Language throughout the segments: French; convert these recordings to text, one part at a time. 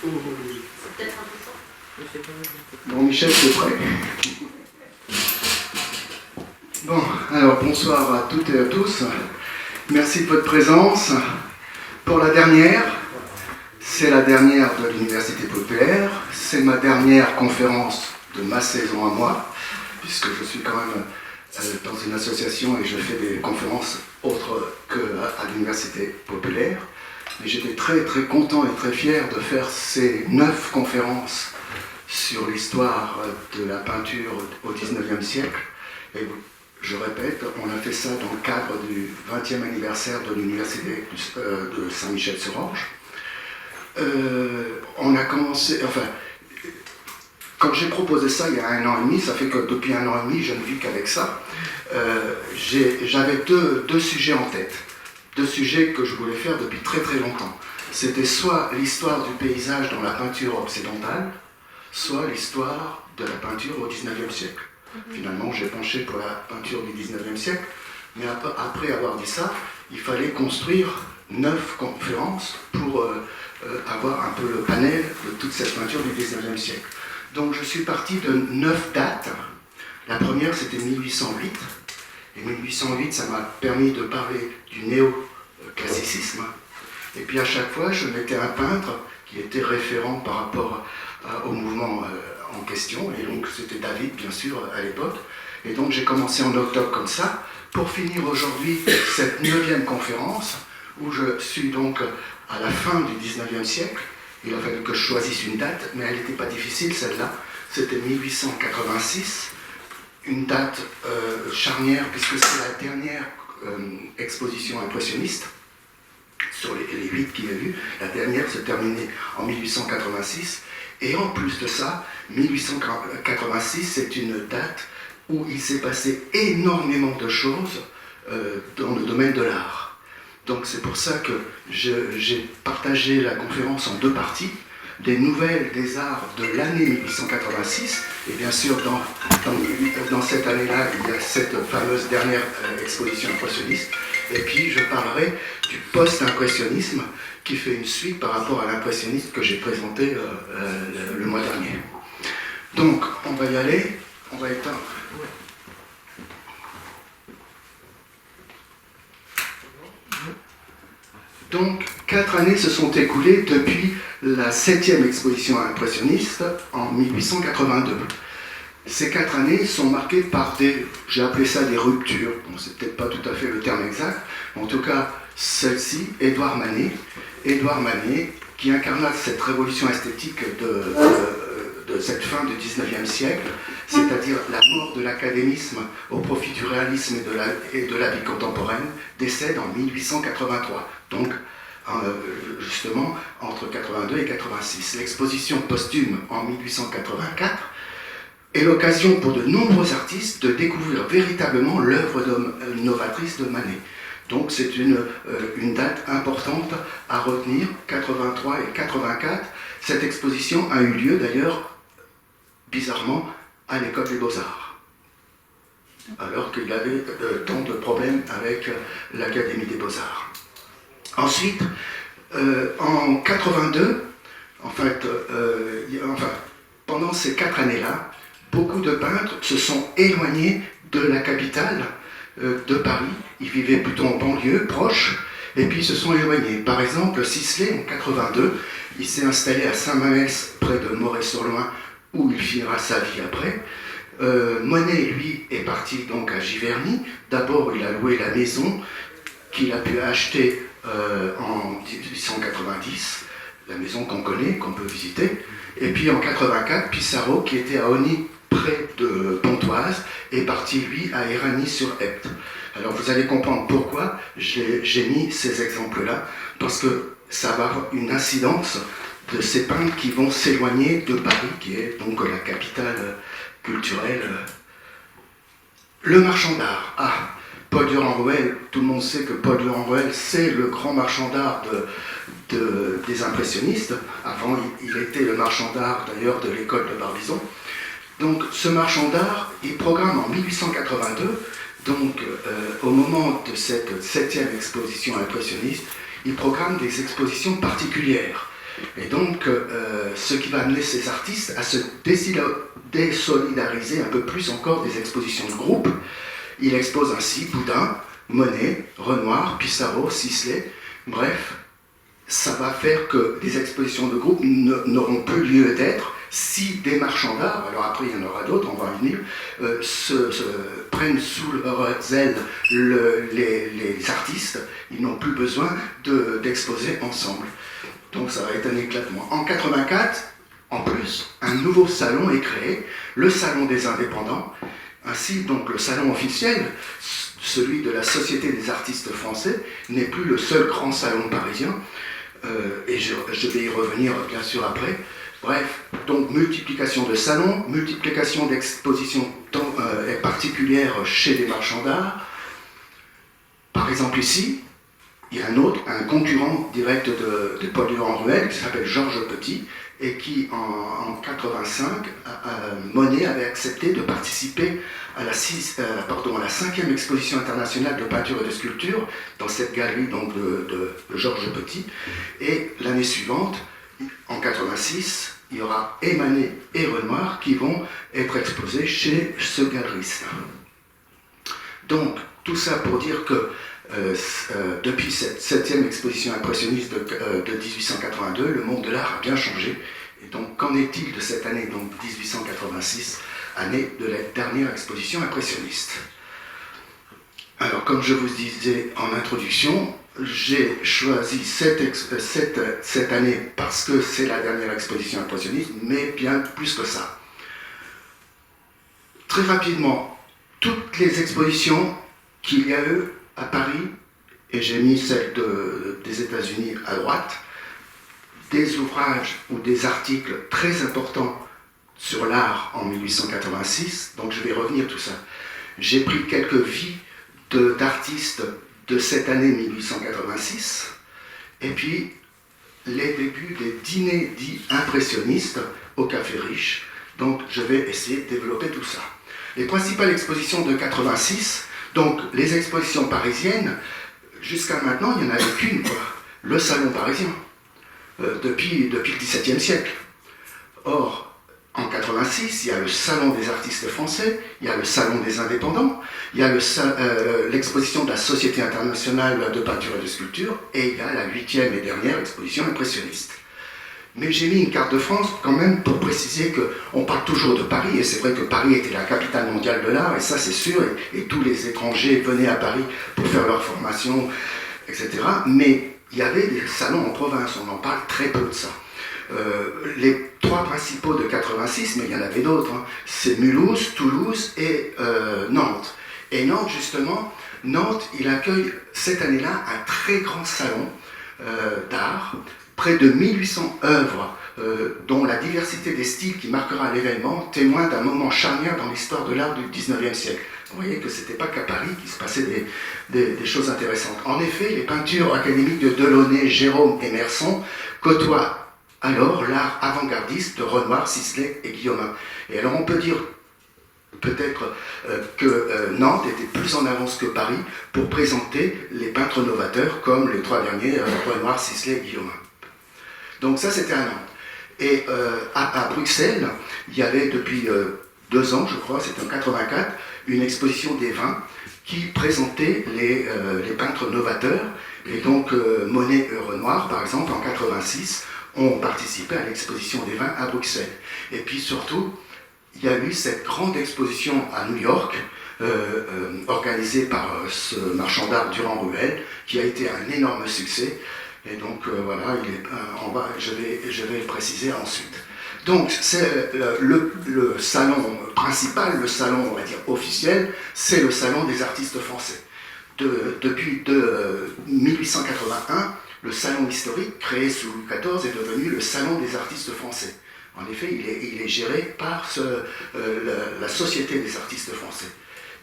C'est peut-être un peu fort. Bon, Michel, c'est prêt. Bon, alors bonsoir à toutes et à tous. Merci de votre présence. Pour la dernière, c'est la dernière de l'Université populaire. C'est ma dernière conférence de ma saison à moi, puisque je suis quand même dans une association et je fais des conférences autres qu'à l'Université populaire. Mais j'étais très très content et très fier de faire ces 9 conférences sur l'histoire de la peinture au XIXe siècle. Et je répète, on a fait ça dans le cadre du 20e anniversaire de l'Université de Saint-Michel-sur-Orge. On a commencé, enfin, quand j'ai proposé ça il y a 1 an et demi, ça fait que depuis 1 an et demi, je ne vis qu'avec ça, j'avais deux sujets en tête. 2 sujets que je voulais faire depuis très très longtemps. C'était soit l'histoire du paysage dans la peinture occidentale, soit l'histoire de la peinture au XIXe siècle. Finalement, j'ai penché pour la peinture du XIXe siècle, mais après avoir dit ça, il fallait construire 9 conférences pour avoir un peu le panel de toute cette peinture du XIXe siècle. Donc je suis parti de 9 dates. La première, c'était 1808. Et 1808, ça m'a permis de parler du néoclassicisme. Et puis à chaque fois, je mettais un peintre qui était référent par rapport au mouvement en question. Et donc c'était David, bien sûr, à l'époque. Et donc j'ai commencé en octobre comme ça, pour finir aujourd'hui cette 9e conférence, où je suis donc à la fin du 19e siècle. Il a fallu que je choisisse une date, mais elle n'était pas difficile, celle-là. C'était 1886. Une date charnière, puisque c'est la dernière exposition impressionniste, sur les 8 qu'il y a eu. La dernière se terminait en 1886, et en plus de ça, 1886, c'est une date où il s'est passé énormément de choses dans le domaine de l'art. Donc c'est pour ça que j'ai partagé la conférence en 2 parties. Des nouvelles des arts de l'année 1886, et bien sûr dans cette année-là, il y a cette fameuse dernière exposition impressionniste, et puis je parlerai du post-impressionnisme qui fait une suite par rapport à l'impressionnisme que j'ai présenté le mois dernier. Donc, on va y aller, on va éteindre. Donc, 4 années se sont écoulées depuis la 7e exposition impressionniste en 1882. Ces 4 années sont marquées par j'ai appelé ça des ruptures, bon, c'est peut-être pas tout à fait le terme exact, mais en tout cas, celle-ci, Édouard Manet, qui incarna cette révolution esthétique de cette fin du 19e siècle, c'est-à-dire la mort de l'académisme au profit du réalisme et de la vie contemporaine, décède en 1883. Donc, justement, entre 82 et 86. L'exposition posthume en 1884 est l'occasion pour de nombreux artistes de découvrir véritablement l'œuvre novatrice de Manet. Donc c'est une date importante à retenir, 83 et 84. Cette exposition a eu lieu d'ailleurs, bizarrement, à l'école des Beaux-Arts, alors qu'il avait tant de problèmes avec l'Académie des Beaux-Arts. Ensuite, en 82, pendant ces 4 années-là, beaucoup de peintres se sont éloignés de la capitale de Paris. Ils vivaient plutôt en banlieue, proche, et puis ils se sont éloignés. Par exemple, Sisley, en 82, il s'est installé à Saint-Mamès, près de Moret-sur-Loing, où il finira sa vie après. Monet, lui, est parti donc à Giverny. D'abord, il a loué la maison qu'il a pu acheter en 1890, la maison qu'on connaît, qu'on peut visiter. Et puis en 84, Pissarro, qui était à Osny, près de Pontoise, est parti, lui, à Éragny-sur-Epte. Alors vous allez comprendre pourquoi j'ai mis ces exemples-là, parce que ça va avoir une incidence de ces peintres qui vont s'éloigner de Paris, qui est donc la capitale culturelle. Le marchand d'art. Paul Durand-Ruel, tout le monde sait que Paul Durand-Ruel, c'est le grand marchand d'art des impressionnistes. Avant, il était le marchand d'art, d'ailleurs, de l'école de Barbizon. Donc, ce marchand d'art, il programme en 1882, donc au moment de cette 7e exposition impressionniste, il programme des expositions particulières. Et donc, ce qui va amener ces artistes à se désolidariser un peu plus encore des expositions de groupe. Il expose ainsi Boudin, Monet, Renoir, Pissarro, Sisley, bref, ça va faire que les expositions de groupe n'auront plus lieu d'être si des marchands d'art, alors après il y en aura d'autres, on va y venir, prennent sous leur aile les artistes, ils n'ont plus besoin d'exposer ensemble. Donc ça va être un éclatement. En 84, en plus, un nouveau salon est créé, le Salon des Indépendants. Ainsi, donc, le salon officiel, celui de la Société des artistes français, n'est plus le seul grand salon parisien. Et je vais y revenir bien sûr après. Bref, donc multiplication de salons, multiplication d'expositions particulières chez des marchands d'art. Par exemple ici, il y a un concurrent direct de Paul Durand-Ruel qui s'appelle Georges Petit et qui en 85, Monet avait accepté de participer à la 5e exposition internationale de peinture et de sculpture dans cette galerie donc, de Georges Petit. Et l'année suivante, en 86, il y aura Manet et Renoir qui vont être exposés chez ce galeriste. Donc, tout ça pour dire que depuis cette 7e exposition impressionniste de 1882, le monde de l'art a bien changé. Et donc, qu'en est-il de cette année, donc 1886, année de la dernière exposition impressionniste? Alors, comme je vous disais en introduction, j'ai choisi cette année parce que c'est la dernière exposition impressionniste, mais bien plus que ça. Très rapidement, toutes les expositions qu'il y a eu à Paris, et j'ai mis celle des États-Unis à droite, des ouvrages ou des articles très importants sur l'art en 1886, donc je vais revenir tout ça. J'ai pris quelques vies d'artistes de cette année 1886, et puis les débuts des dîners dits impressionnistes au Café Riche, donc je vais essayer de développer tout ça. Les principales expositions de 86, donc les expositions parisiennes, jusqu'à maintenant il n'y en avait qu'une, le Salon parisien, depuis le XVIIe siècle. Or, en 86, il y a le Salon des artistes français, il y a le Salon des indépendants, il y a l'exposition de la Société internationale de peinture et de sculpture, et il y a la 8e et dernière exposition impressionniste. Mais j'ai mis une carte de France quand même pour préciser qu'on parle toujours de Paris, et c'est vrai que Paris était la capitale mondiale de l'art, et ça c'est sûr, et tous les étrangers venaient à Paris pour faire leur formation, etc. Mais il y avait des salons en province, on en parle très peu de ça. Les trois principaux de 86, mais il y en avait d'autres, hein, c'est Mulhouse, Toulouse et Nantes. Et Nantes, justement, Nantes, il accueille cette année-là un très grand salon d'art, près de 1800 œuvres, dont la diversité des styles qui marquera l'événement témoigne d'un moment charnière dans l'histoire de l'art du 19e siècle. Vous voyez que ce n'était pas qu'à Paris qu'il se passait des choses intéressantes. En effet, les peintures académiques de Delaunay, Gérôme et Merson côtoient alors l'art avant-gardiste de Renoir, Sisley et Guillaumin. Et alors on peut dire peut-être que Nantes était plus en avance que Paris pour présenter les peintres novateurs comme les trois derniers, Renoir, Sisley et Guillaumin. Donc ça c'était à Nantes. Et à Bruxelles, il y avait depuis 2 ans, je crois, c'était en 84, une exposition des vins qui présentait les peintres novateurs. Et donc Monet et Renoir, par exemple, en 86, ont participé à l'exposition des vins à Bruxelles. Et puis surtout, il y a eu cette grande exposition à New York, organisée par ce marchand d'art Durand-Ruel, qui a été un énorme succès. Et donc voilà, je vais le préciser ensuite. Donc c'est le salon principal, le salon, on va dire, officiel, c'est le salon des artistes français. Depuis 1881, le salon historique, créé sous Louis XIV, est devenu le salon des artistes français. En effet, il est géré par la Société des artistes français.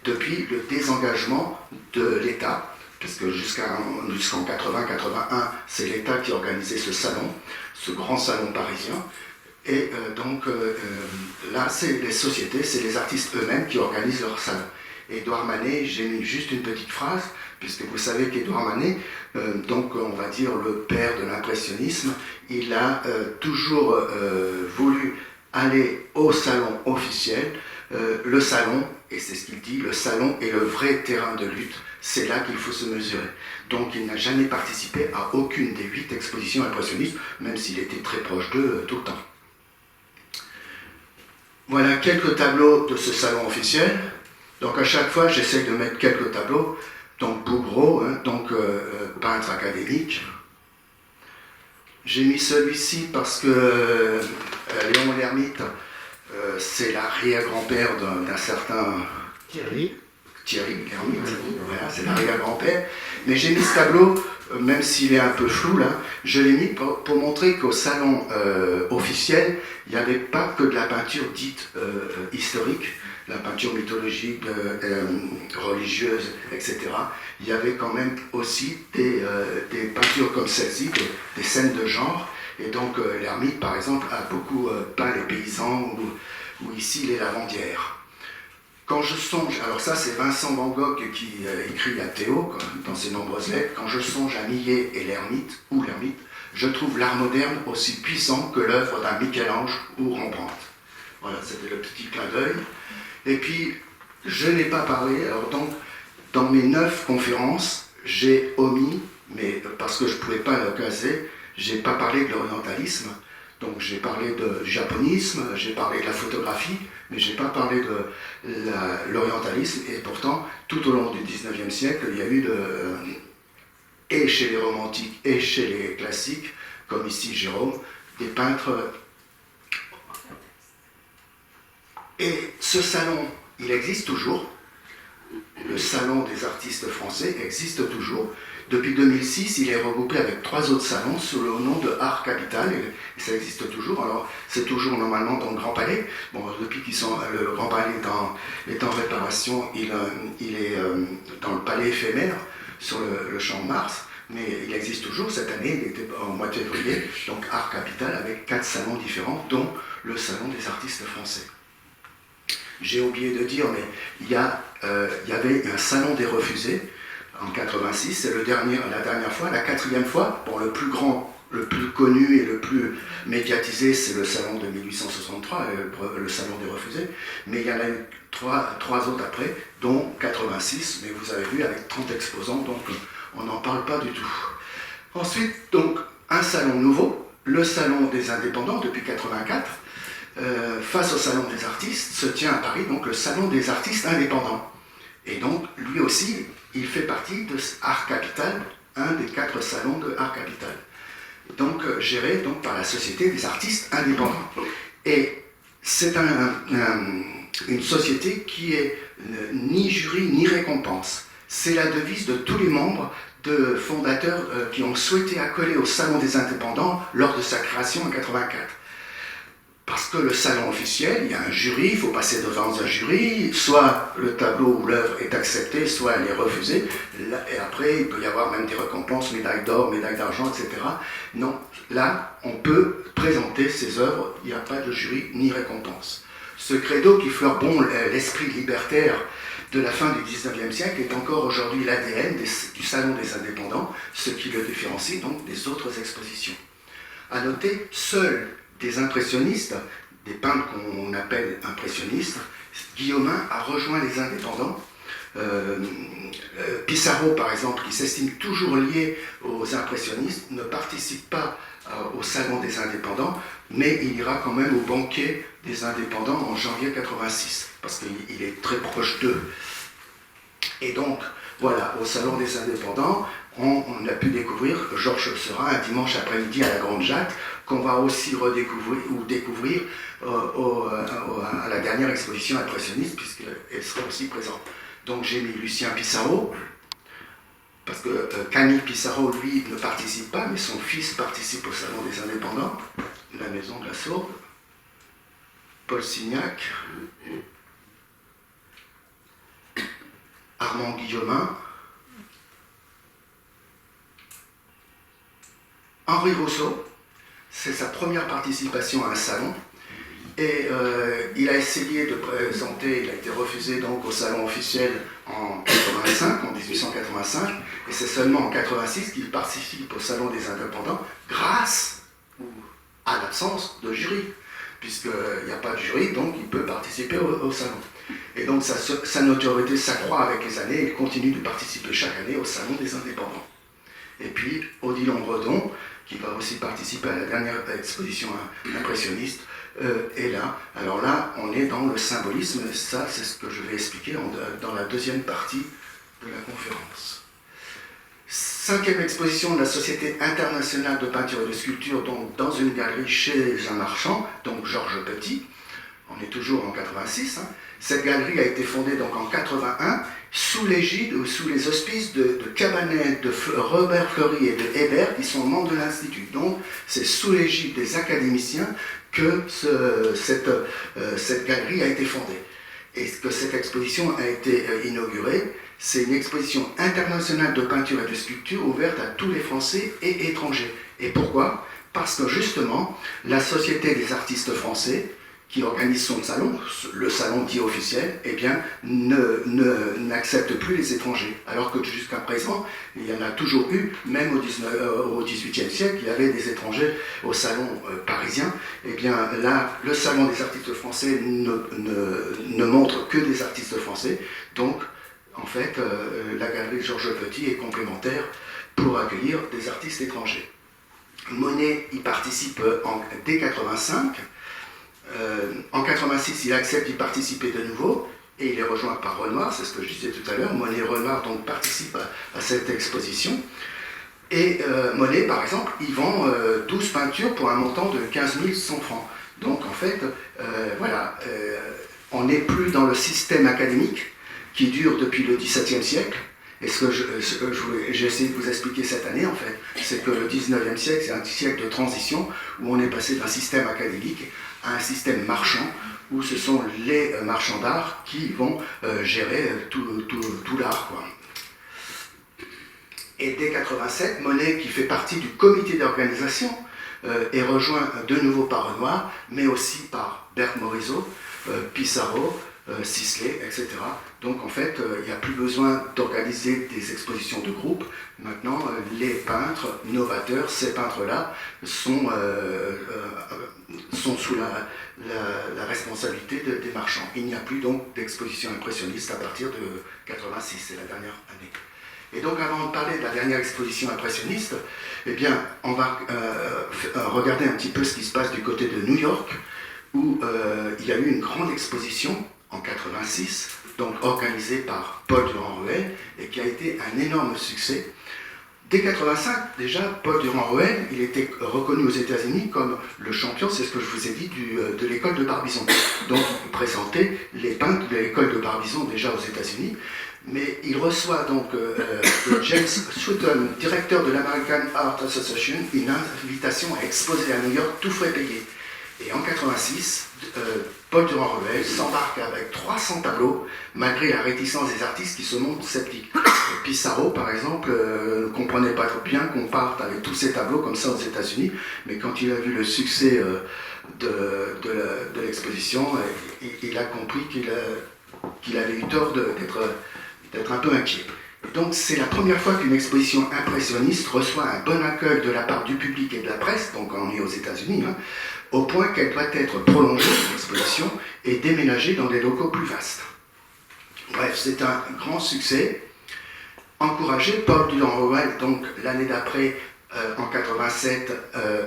Depuis le désengagement de l'État, parce que jusqu'en 80-81, c'est l'État qui organisait ce salon, ce grand salon parisien. Et donc là, c'est les sociétés, c'est les artistes eux-mêmes qui organisent leur salon. Et Édouard Manet, j'ai mis juste une petite phrase, puisque vous savez qu'Édouard Manet, donc on va dire le père de l'impressionnisme, il a toujours voulu aller au salon officiel. Le salon, et c'est ce qu'il dit, le salon est le vrai terrain de lutte, c'est là qu'il faut se mesurer. Donc il n'a jamais participé à aucune des 8 expositions impressionnistes, même s'il était très proche d'eux tout le temps. Voilà quelques tableaux de ce salon officiel. Donc à chaque fois, j'essaie de mettre quelques tableaux. Donc Bouguereau, peintre académique. J'ai mis celui-ci parce que Léon l'Ermite, c'est l'arrière-grand-père d'un certain Thierry l'Ermite. Voilà, c'est l'arrière-grand-père. Mais j'ai mis ce tableau, même s'il est un peu flou là, je l'ai mis pour montrer qu'au salon officiel, il n'y avait pas que de la peinture dite historique, la peinture mythologique, religieuse, etc. Il y avait quand même aussi des peintures comme celle-ci, des scènes de genre. Et donc l'Ermite, par exemple, a beaucoup peint les paysans ou ici les lavandières. Quand je songe, alors ça c'est Vincent Van Gogh qui écrit à Théo dans ses nombreuses lettres, quand je songe à Millet et l'Ermite, je trouve l'art moderne aussi puissant que l'œuvre d'un Michel-Ange ou Rembrandt. Voilà, c'était le petit clin d'œil. Et puis, je n'ai pas parlé, alors donc, dans mes 9 conférences, j'ai omis, mais parce que je ne pouvais pas le caser, je n'ai pas parlé de l'orientalisme. Donc j'ai parlé du japonisme, j'ai parlé de la photographie, mais je n'ai pas parlé de l'orientalisme. Et pourtant, tout au long du XIXe siècle, il y a eu, et chez les romantiques et chez les classiques, comme ici Jérôme, des peintres. Et ce salon, il existe toujours. Le salon des artistes français existe toujours. Depuis 2006, il est regroupé avec 3 autres salons sous le nom de Art Capital, et ça existe toujours. Alors, c'est toujours normalement dans le Grand Palais. Bon, depuis le Grand Palais est en réparation, il est dans le Palais éphémère, sur le Champ de Mars, mais il existe toujours. Cette année, il était en mois de février, donc Art Capital, avec 4 salons différents, dont le Salon des artistes français. J'ai oublié de dire, mais il y avait un salon des refusés, en 86, c'est la dernière fois, la 4e fois. Bon, le plus grand, le plus connu et le plus médiatisé, c'est le salon de 1863, le salon des refusés. Mais il y en a eu trois autres après, dont 86, mais vous avez vu, avec 30 exposants, donc on n'en parle pas du tout. Ensuite, donc, un salon nouveau, le salon des indépendants depuis 84. Face au salon des artistes, se tient à Paris, donc le salon des artistes indépendants. Et donc, lui aussi, il fait partie de Art Capital, un des 4 salons de Art Capital. Donc, géré donc, par la Société des artistes indépendants. Et c'est une société qui est ni jury ni récompense. C'est la devise de tous les membres de fondateurs qui ont souhaité accoler au salon des indépendants lors de sa création en 84. Parce que le salon officiel, il y a un jury, il faut passer devant un jury, soit le tableau ou l'œuvre est accepté, soit elle est refusée, et après il peut y avoir même des récompenses, médailles d'or, médailles d'argent, etc. Non, là, on peut présenter ses œuvres, il n'y a pas de jury ni récompense. Ce credo qui fleure bon l'esprit libertaire de la fin du XIXe siècle est encore aujourd'hui l'ADN du salon des indépendants, ce qui le différencie donc des autres expositions. À noter, seuls des impressionnistes, des peintres qu'on appelle impressionnistes, Guillaumin a rejoint les indépendants. Pissarro, par exemple, qui s'estime toujours lié aux impressionnistes, ne participe pas au salon des indépendants, mais il ira quand même au banquet des indépendants en janvier 86, parce qu'il est très proche d'eux. Et donc, voilà, au salon des indépendants, on a pu découvrir Georges Seurat un dimanche après-midi à la Grande Jatte, qu'on va aussi redécouvrir ou découvrir à la dernière exposition impressionniste, puisqu'elle sera aussi présente. Donc j'ai mis Lucien Pissarro, parce que Camille Pissarro, lui, ne participe pas, mais son fils participe au salon des indépendants, la Maison de la Sourde, Paul Signac, Armand Guillaumin, Henri Rousseau, c'est sa première participation à un salon, Et il a essayé de présenter, il a été refusé donc au salon officiel en 1885, et c'est seulement en 86 qu'il participe au salon des indépendants grâce à l'absence de jury, puisqu'il n'y a pas de jury, donc il peut participer au salon. Et donc sa notoriété s'accroît avec les années, il continue de participer chaque année au salon des indépendants. Et puis Odilon Redon, qui va aussi participer à la dernière exposition impressionniste, est là. Alors là, on est dans le symbolisme, ça c'est ce que je vais expliquer dans la deuxième partie de la conférence. 5e exposition de la Société internationale de peinture et de sculpture, donc dans une galerie chez un marchand, donc Georges Petit. On est toujours en 86. Hein. Cette galerie a été fondée donc en 81 sous l'égide ou sous les auspices de Cabanet, de Robert Fleury et de Hébert, qui sont membres de l'Institut. Donc c'est sous l'égide des académiciens que cette galerie a été fondée. Et que cette exposition a été inaugurée. C'est une exposition internationale de peinture et de sculpture ouverte à tous les Français et étrangers. Et pourquoi ? Parce que justement, la Société des artistes français, qui organise son salon, le salon dit officiel, eh bien, n'accepte plus les étrangers. Alors que jusqu'à présent, il y en a toujours eu, même au XVIIIe siècle, il y avait des étrangers au salon parisien. Eh bien, là, le salon des artistes français ne montre que des artistes français. Donc, en fait, la galerie Georges Petit est complémentaire pour accueillir des artistes étrangers. Monet y participe dès 85. En 86, il accepte d'y participer de nouveau et il est rejoint par Renoir, c'est ce que je disais tout à l'heure. Monet et Renoir donc participent à cette exposition. Et Monet, par exemple, il vend 12 peintures pour un montant de 15 100 francs. Donc en fait, on n'est plus dans le système académique qui dure depuis le XVIIe siècle. Et ce que j'ai essayé de vous expliquer cette année, en fait, c'est que le XIXe siècle, c'est un siècle de transition où on est passé d'un système académique à un système marchand, où ce sont les marchands d'art qui vont gérer tout l'art, quoi. Et dès 87, Monet, qui fait partie du comité d'organisation, est rejoint de nouveau par Renoir, mais aussi par Berthe Morisot, Pissarro, Sisley, etc. Donc en fait, il n'y a plus besoin d'organiser des expositions de groupe. Maintenant, les peintres novateurs, ces peintres-là, sont sous la responsabilité des marchands. Il n'y a plus donc d'exposition impressionniste à partir de 86, c'est la dernière année. Et donc avant de parler de la dernière exposition impressionniste, eh bien, on va regarder un petit peu ce qui se passe du côté de New York, où il y a eu une grande exposition en 86, donc organisée par Paul Durand-Ruel, et qui a été un énorme succès. Dès 85, déjà, Paul Durand-Ruel, il était reconnu aux États-Unis comme le champion, c'est ce que je vous ai dit, de l'école de Barbizon. Donc, il présentait les peintres de l'école de Barbizon déjà aux États-Unis, mais il reçoit donc de James Sutton, directeur de l'American Art Association, une invitation à exposer à New York, tout frais payé. Et en 86, Paul Durand-Ruel s'embarque avec 300 tableaux, malgré la réticence des artistes qui se montrent sceptiques. Pissarro, par exemple, ne comprenait pas trop bien qu'on parte avec tous ces tableaux comme ça aux États-Unis, mais quand il a vu le succès de l'exposition, il a compris qu'il avait eu tort d'être un peu inquiet. Donc c'est la première fois qu'une exposition impressionniste reçoit un bon accueil de la part du public et de la presse, donc on est aux États-Unis, hein, au point qu'elle doit être prolongée, l'exposition, et déménagée dans des locaux plus vastes. Bref, c'est un grand succès. Encouragé, Paul Durand-Ruel, donc l'année d'après, en 87,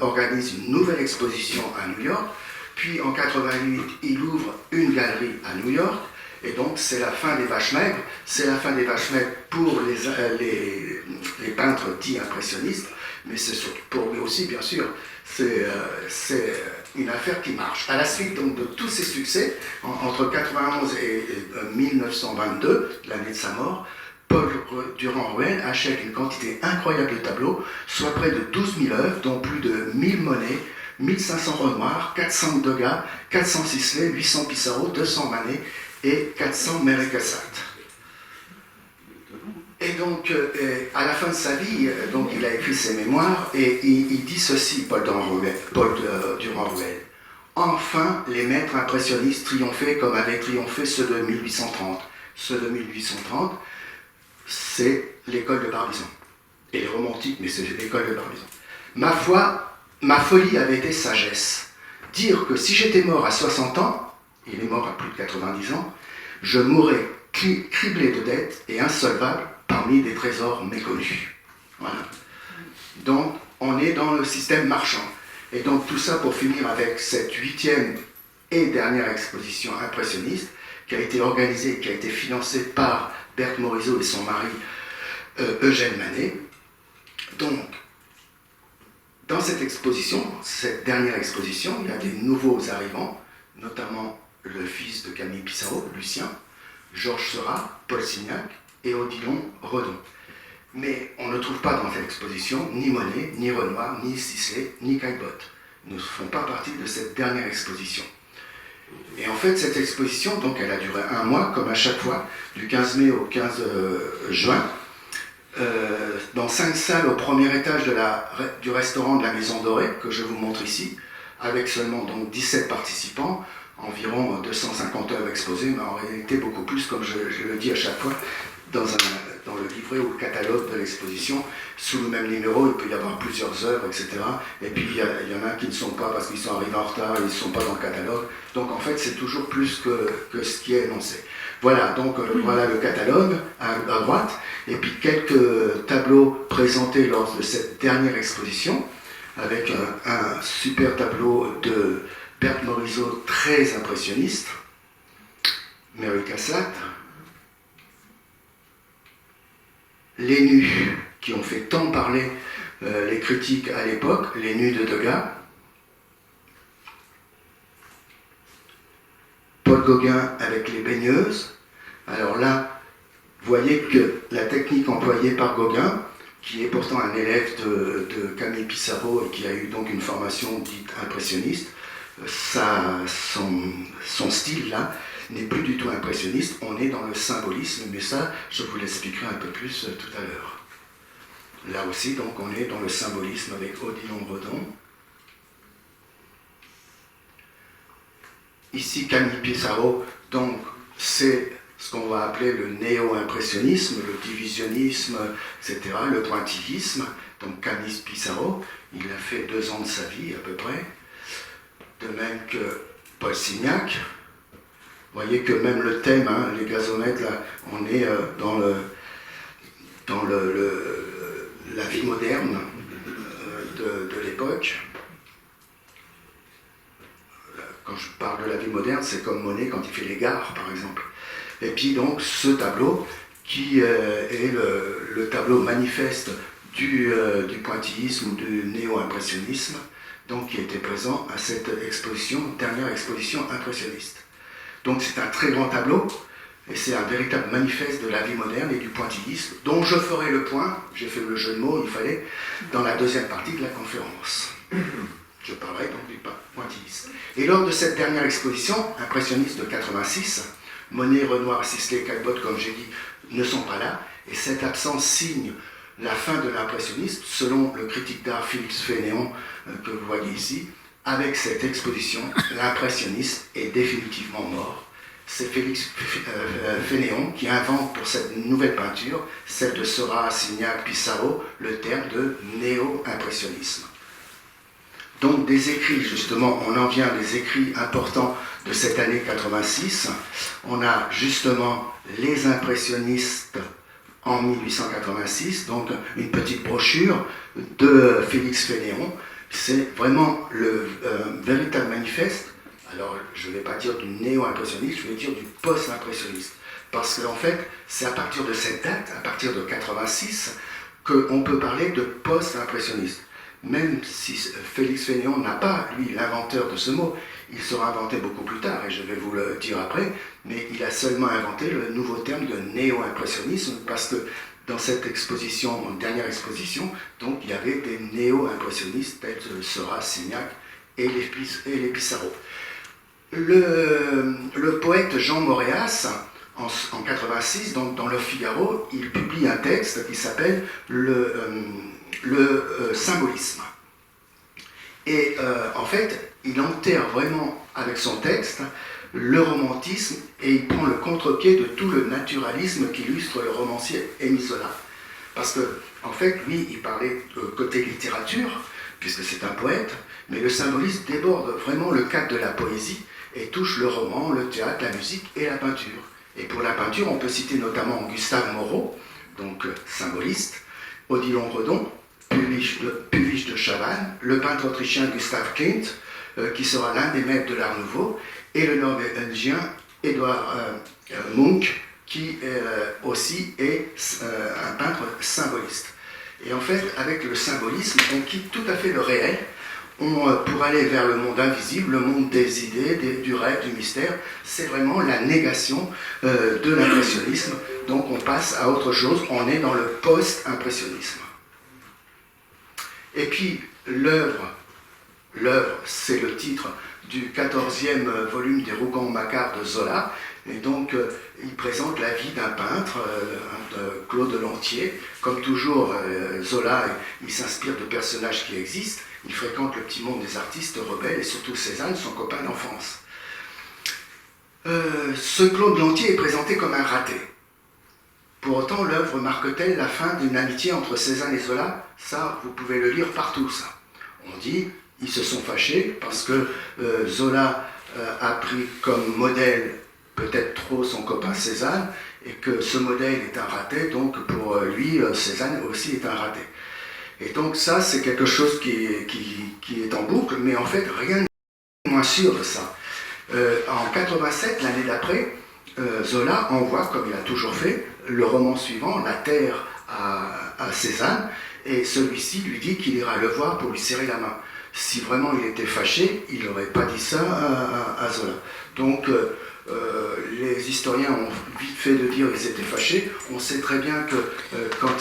organise une nouvelle exposition à New York, puis en 88, il ouvre une galerie à New York, et donc c'est la fin des vaches maigres, c'est la fin des vaches maigres pour les peintres dits impressionnistes, mais c'est surtout pour lui aussi, bien sûr, c'est une affaire qui marche. À la suite donc, de tous ces succès, entre 91 et 1922, l'année de sa mort, Paul Durand-Ruel achète une quantité incroyable de tableaux, soit près de 12 000 œuvres, dont plus de 1000 Monet, 1500 Renoir, 400 Degas, 400 Sisley, 800 Pissarro, 200 Manet et 400 Merey-Cassatt. Et donc, à la fin de sa vie, donc, il a écrit ses mémoires et il dit ceci, Paul Durand-Ruel. enfin les maîtres impressionnistes triomphaient comme avaient triomphé ceux de 1830. Ceux de 1830, c'est l'école de Barbizon. Et les romantiques, mais c'est l'école de Barbizon. Ma foi, ma folie avait été sagesse. Dire que si j'étais mort à 60 ans, il est mort à plus de 90 ans, je mourrais criblé de dettes et insolvable parmi des trésors méconnus. Voilà. Donc, on est dans le système marchand. Et donc, tout ça pour finir avec cette 8e et dernière exposition impressionniste qui a été organisée, qui a été financée par Berthe Morisot et son mari Eugène Manet. Donc, dans cette exposition, cette dernière exposition, il y a des nouveaux arrivants, notamment le fils de Camille Pissarro, Lucien, Georges Seurat, Paul Signac et Odilon Redon. Mais on ne trouve pas dans cette exposition ni Monet, ni Renoir, ni Sisley, ni Caillebotte. Ils ne font pas partie de cette dernière exposition. Et en fait, cette exposition, donc, elle a duré un mois, comme à chaque fois, du 15 mai au 15 juin, dans 5 salles au premier étage du restaurant de la Maison Dorée, que je vous montre ici, avec seulement donc 17 participants, environ 250 œuvres exposées, mais en réalité beaucoup plus, comme je le dis à chaque fois, dans le livret ou le catalogue de l'exposition. Sous le même numéro, il peut y avoir plusieurs œuvres, etc. Et puis il y en a qui ne sont pas, parce qu'ils sont arrivés en retard, ils ne sont pas dans le catalogue. Donc en fait, c'est toujours plus que ce qui est énoncé. Voilà, donc voilà le catalogue à droite, et puis quelques tableaux présentés lors de cette dernière exposition, avec un super tableau de Berthe Morisot très impressionniste, Mary Cassatt, les nus qui ont fait tant parler les critiques à l'époque, les nus de Degas, Paul Gauguin avec les baigneuses. Alors là, vous voyez que la technique employée par Gauguin, qui est pourtant un élève de Camille Pissarro et qui a eu donc une formation dite impressionniste, son style là n'est plus du tout impressionniste, on est dans le symbolisme, mais ça, je vous l'expliquerai un peu plus tout à l'heure. Là aussi, donc, on est dans le symbolisme avec Odilon Redon. Ici, Camille Pissarro, donc, c'est ce qu'on va appeler le néo-impressionnisme, le divisionnisme, etc., le pointillisme. Donc, Camille Pissarro, il a fait 2 ans de sa vie, à peu près. De même que Paul Signac. Vous voyez que même le thème, hein, les gazomètres, là, on est dans la vie moderne de l'époque. Quand je parle de la vie moderne, c'est comme Monet quand il fait les gares, par exemple. Et puis donc ce tableau, qui est le tableau manifeste du pointillisme ou du néo-impressionnisme, donc qui était présent à cette dernière exposition impressionniste. Donc c'est un très grand tableau, et c'est un véritable manifeste de la vie moderne et du pointillisme, dont je ferai le point, j'ai fait le jeu de mots, il fallait, dans la deuxième partie de la conférence. Je parlerai donc du pointillisme. Et lors de cette dernière exposition, impressionniste de 86, Monet, Renoir, Sisley, Caillebotte, comme j'ai dit, ne sont pas là, et cette absence signe la fin de l'impressionnisme, selon le critique d'art Félix Fénéon, que vous voyez ici. Avec cette exposition, l'impressionnisme est définitivement mort. C'est Félix Fénéon qui invente pour cette nouvelle peinture, celle de Seurat, Signac, Pissarro, le terme de néo-impressionnisme. Donc des écrits, justement, on en vient des écrits importants de cette année 86. On a justement les impressionnistes en 1886, donc une petite brochure de Félix Fénéon. C'est vraiment le véritable manifeste. Alors, je ne vais pas dire du néo-impressionniste, je vais dire du post-impressionniste. Parce qu'en fait, c'est à partir de cette date, à partir de 86, qu'on peut parler de post-impressionniste. Même si Félix Fénéon n'a pas, lui, l'inventeur de ce mot, il sera inventé beaucoup plus tard, et je vais vous le dire après, mais il a seulement inventé le nouveau terme de néo-impressionnisme, parce que dans cette exposition, dernière exposition, donc il y avait des néo-impressionnistes tels que Seurat, Signac et les Pissarro. Le poète Jean Moréas, en 86, donc dans Le Figaro, il publie un texte qui s'appelle le symbolisme. Et en fait, il enterre vraiment avec son texte le romantisme et il prend le contre-pied de tout le naturalisme qu'illustre le romancier Émile Zola. Parce que, en fait, lui, il parlait côté littérature, puisque c'est un poète, mais le symbolisme déborde vraiment le cadre de la poésie et touche le roman, le théâtre, la musique et la peinture. Et pour la peinture, on peut citer notamment Gustave Moreau, donc symboliste, Odilon Redon, Puvis de Chavannes, le peintre autrichien Gustav Klimt, qui sera l'un des maîtres de l'Art Nouveau, et le norvégien Edvard Munch, qui aussi est un peintre symboliste. Et en fait, avec le symbolisme, on quitte tout à fait le réel pour aller vers le monde invisible, le monde des idées, du rêve, du mystère. C'est vraiment la négation de l'impressionnisme. Donc on passe à autre chose, on est dans le post-impressionnisme. Et puis l'œuvre, c'est le titre du 14e volume des Rougon-Macquart de Zola. Et donc, il présente la vie d'un peintre, Claude Lantier. Comme toujours, Zola, il s'inspire de personnages qui existent. Il fréquente le petit monde des artistes rebelles et surtout Cézanne, son copain d'enfance. Ce Claude Lantier est présenté comme un raté. Pour autant, l'œuvre marque-t-elle la fin d'une amitié entre Cézanne et Zola? Ça, vous pouvez le lire partout, ça. On dit, ils se sont fâchés parce que Zola a pris comme modèle peut-être trop son copain Cézanne, et que ce modèle est un raté, donc pour lui, Cézanne aussi est un raté. Et donc ça, c'est quelque chose qui est en boucle, mais en fait, rien n'est moins sûr de ça. En 87, l'année d'après, Zola envoie, comme il a toujours fait, le roman suivant, La Terre, à Cézanne, et celui-ci lui dit qu'il ira le voir pour lui serrer la main. Si vraiment il était fâché, il n'aurait pas dit ça à Zola. Donc, les historiens ont vite fait de dire qu'ils étaient fâchés. On sait très bien que quand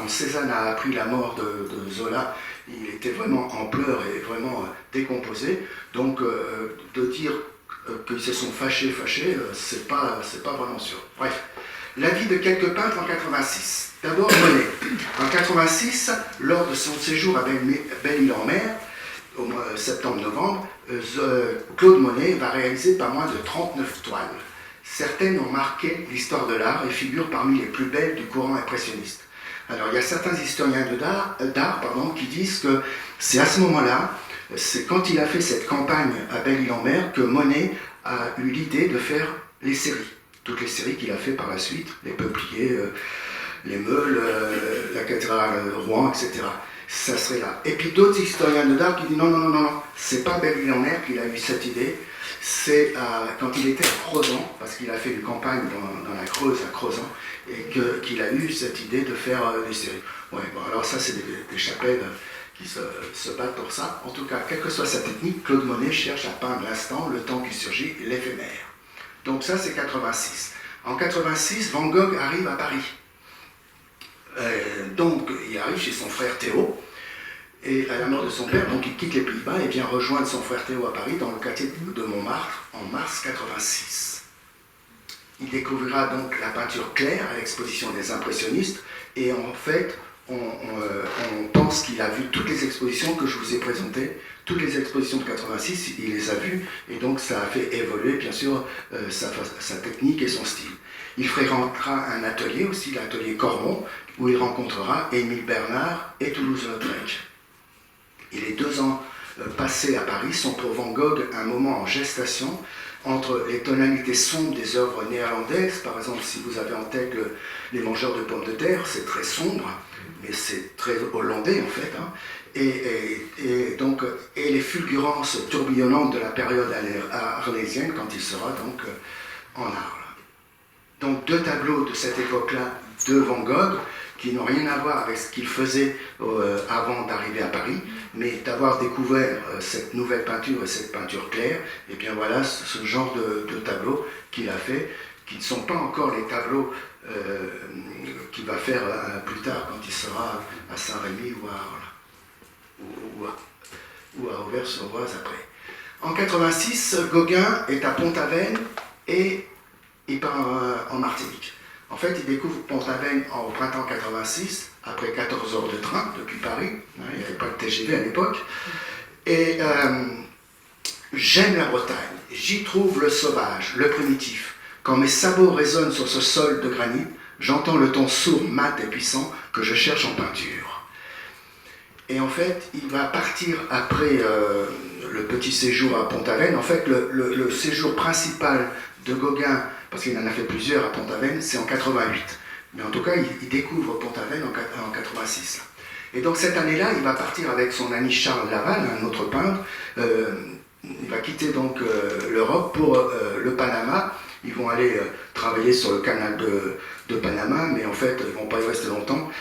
Cézanne a appris la mort de Zola, il était vraiment en pleurs et vraiment décomposé. Donc de dire qu'ils se sont fâchés, c'est pas vraiment sûr. Bref, la vie de quelques peintres en 86. D'abord Monet. En 86, lors de son séjour à Belle-Île-en-Mer, au mois septembre-novembre, Claude Monet va réaliser pas moins de 39 toiles. Certaines ont marqué l'histoire de l'art et figurent parmi les plus belles du courant impressionniste. Alors il y a certains historiens d'art qui disent que c'est à ce moment-là, c'est quand il a fait cette campagne à Belle-Île-en-Mer que Monet a eu l'idée de faire les séries. Toutes les séries qu'il a fait par la suite, les Peupliers, les Meules, la cathédrale de Rouen, etc. Ça serait là. Et puis d'autres historiens de l'art qui disent non, c'est pas Belle-Île-en-Mer qu'il a eu cette idée, c'est quand il était à Crozon, parce qu'il a fait une campagne dans la Creuse, à Crozon, et qu'il a eu cette idée de faire des séries. Ouais, bon, alors ça, c'est des chapelles qui se battent pour ça. En tout cas, quelle que soit sa technique, Claude Monet cherche à peindre l'instant, le temps qui surgit, l'éphémère. Donc ça, c'est 86. En 86, Van Gogh arrive à Paris. Donc, il arrive chez son frère Théo, et à la mort de son père, donc il quitte les Pays-Bas et vient rejoindre son frère Théo à Paris, dans le quartier de Montmartre, en mars 86. Il découvrira donc la peinture claire à l'exposition des impressionnistes, et en fait, on pense qu'il a vu toutes les expositions que je vous ai présentées, toutes les expositions de 86, il les a vues, et donc ça a fait évoluer, bien sûr, sa technique et son style. Il fréquentera un atelier aussi, l'atelier Cormon, où il rencontrera Émile Bernard et Toulouse-Lautrec. Et les 2 ans passés à Paris sont pour Van Gogh un moment en gestation entre les tonalités sombres des œuvres néerlandaises. Par exemple, si vous avez en tête Les Mangeurs de pommes de terre, c'est très sombre, mais c'est très hollandais en fait. Hein. Et les fulgurances tourbillonnantes de la période arlésienne quand il sera donc en Arles. Donc 2 tableaux de cette époque-là de Van Gogh qui n'ont rien à voir avec ce qu'il faisait avant d'arriver à Paris, mais d'avoir découvert cette nouvelle peinture et cette peinture claire, et bien voilà ce genre de tableaux qu'il a fait, qui ne sont pas encore les tableaux qu'il va faire plus tard quand il sera à Saint-Rémy ou à Arles, ou à Auvers-sur-Oise après. En 86, Gauguin est à Pont-Aven et il part en Martinique. En fait, il découvre Pont-Aven au printemps 86, après 14 heures de train depuis Paris. Il n'y avait pas de TGV à l'époque. Et j'aime la Bretagne. J'y trouve le sauvage, le primitif. Quand mes sabots résonnent sur ce sol de granit, j'entends le ton sourd, mat et puissant que je cherche en peinture. Et en fait, il va partir après le petit séjour à Pont-Aven. En fait, le séjour principal de Gauguin, parce qu'il en a fait plusieurs à Pont-Aven, c'est en 88. Mais en tout cas, il découvre Pont-Aven en 86. Et donc cette année-là, il va partir avec son ami Charles Laval, un autre peintre. Il va quitter donc l'Europe pour le Panama. Ils vont aller travailler sur le canal de Panama, mais en fait, ils ne vont pas y rester longtemps.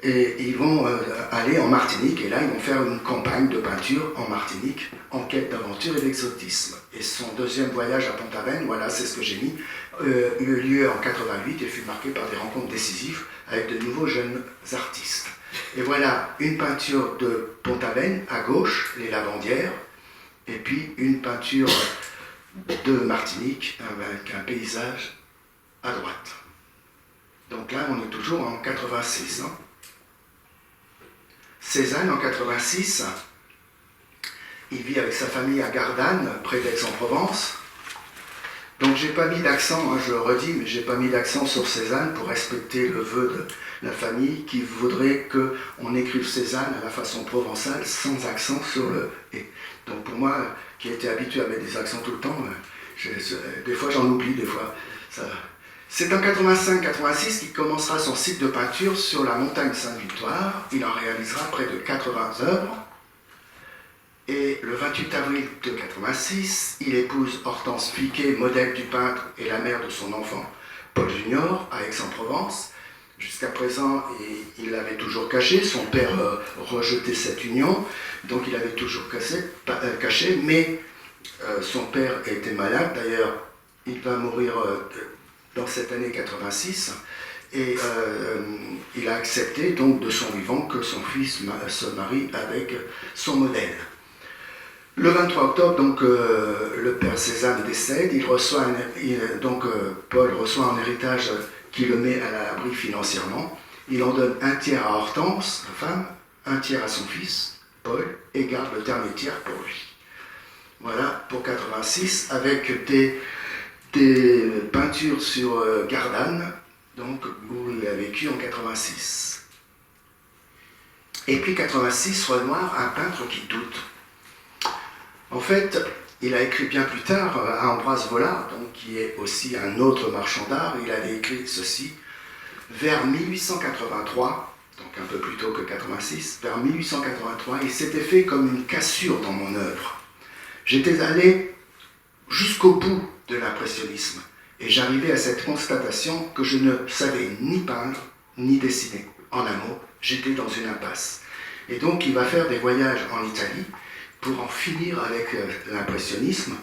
Et ils vont aller en Martinique, et là, ils vont faire une campagne de peinture en Martinique, en quête d'aventure et d'exotisme. Et son deuxième voyage à Pont-Aven, voilà, c'est ce que j'ai mis, eut lieu en 88 et fut marqué par des rencontres décisives avec de nouveaux jeunes artistes. Et voilà une peinture de Pont-Aven, à gauche, les lavandières, et puis une peinture de Martinique avec un paysage à droite. Donc là, on est toujours en 86. Hein. Cézanne, en 86, il vit avec sa famille à Gardanne, près d'Aix-en-Provence. Donc j'ai pas mis d'accent, hein, je le redis, mais j'ai pas mis d'accent sur Cézanne pour respecter le vœu de la famille qui voudrait qu'on écrive Cézanne à la façon provençale sans accent sur le « et ». Donc pour moi, qui ai été habitué à mettre des accents tout le temps, des fois j'en oublie, des fois. C'est en 85-86 qu'il commencera son cycle de peinture sur la montagne Sainte-Victoire. Il en réalisera près de 80 œuvres. Et le 28 avril de 86, il épouse Hortense Piquet, modèle du peintre et la mère de son enfant, Paul Junior, à Aix-en-Provence. Jusqu'à présent, il l'avait toujours caché. Son père rejetait cette union, donc il avait toujours caché, mais son père était malade. D'ailleurs, il va mourir dans cette année 86, et il a accepté donc de son vivant que son fils se marie avec son modèle. Le 23 octobre, donc, le père Cézanne décède. Paul reçoit un héritage qui le met à l'abri financièrement. Il en donne un tiers à Hortense, la femme, un tiers à son fils, Paul, et garde le dernier tiers pour lui. Voilà pour 86, avec des peintures sur Gardanne, donc, où il a vécu en 86. Et puis 86, Renoir, un peintre qui doute. En fait, il a écrit bien plus tard à Ambroise Vollard, donc, qui est aussi un autre marchand d'art. Il avait écrit ceci: vers 1883, donc un peu plus tôt que 86, vers 1883, il s'était fait comme une cassure dans mon œuvre. J'étais allé jusqu'au bout de l'impressionnisme, et j'arrivais à cette constatation que je ne savais ni peindre, ni dessiner. En un mot, j'étais dans une impasse. Et donc il va faire des voyages en Italie pour en finir avec l'impressionnisme,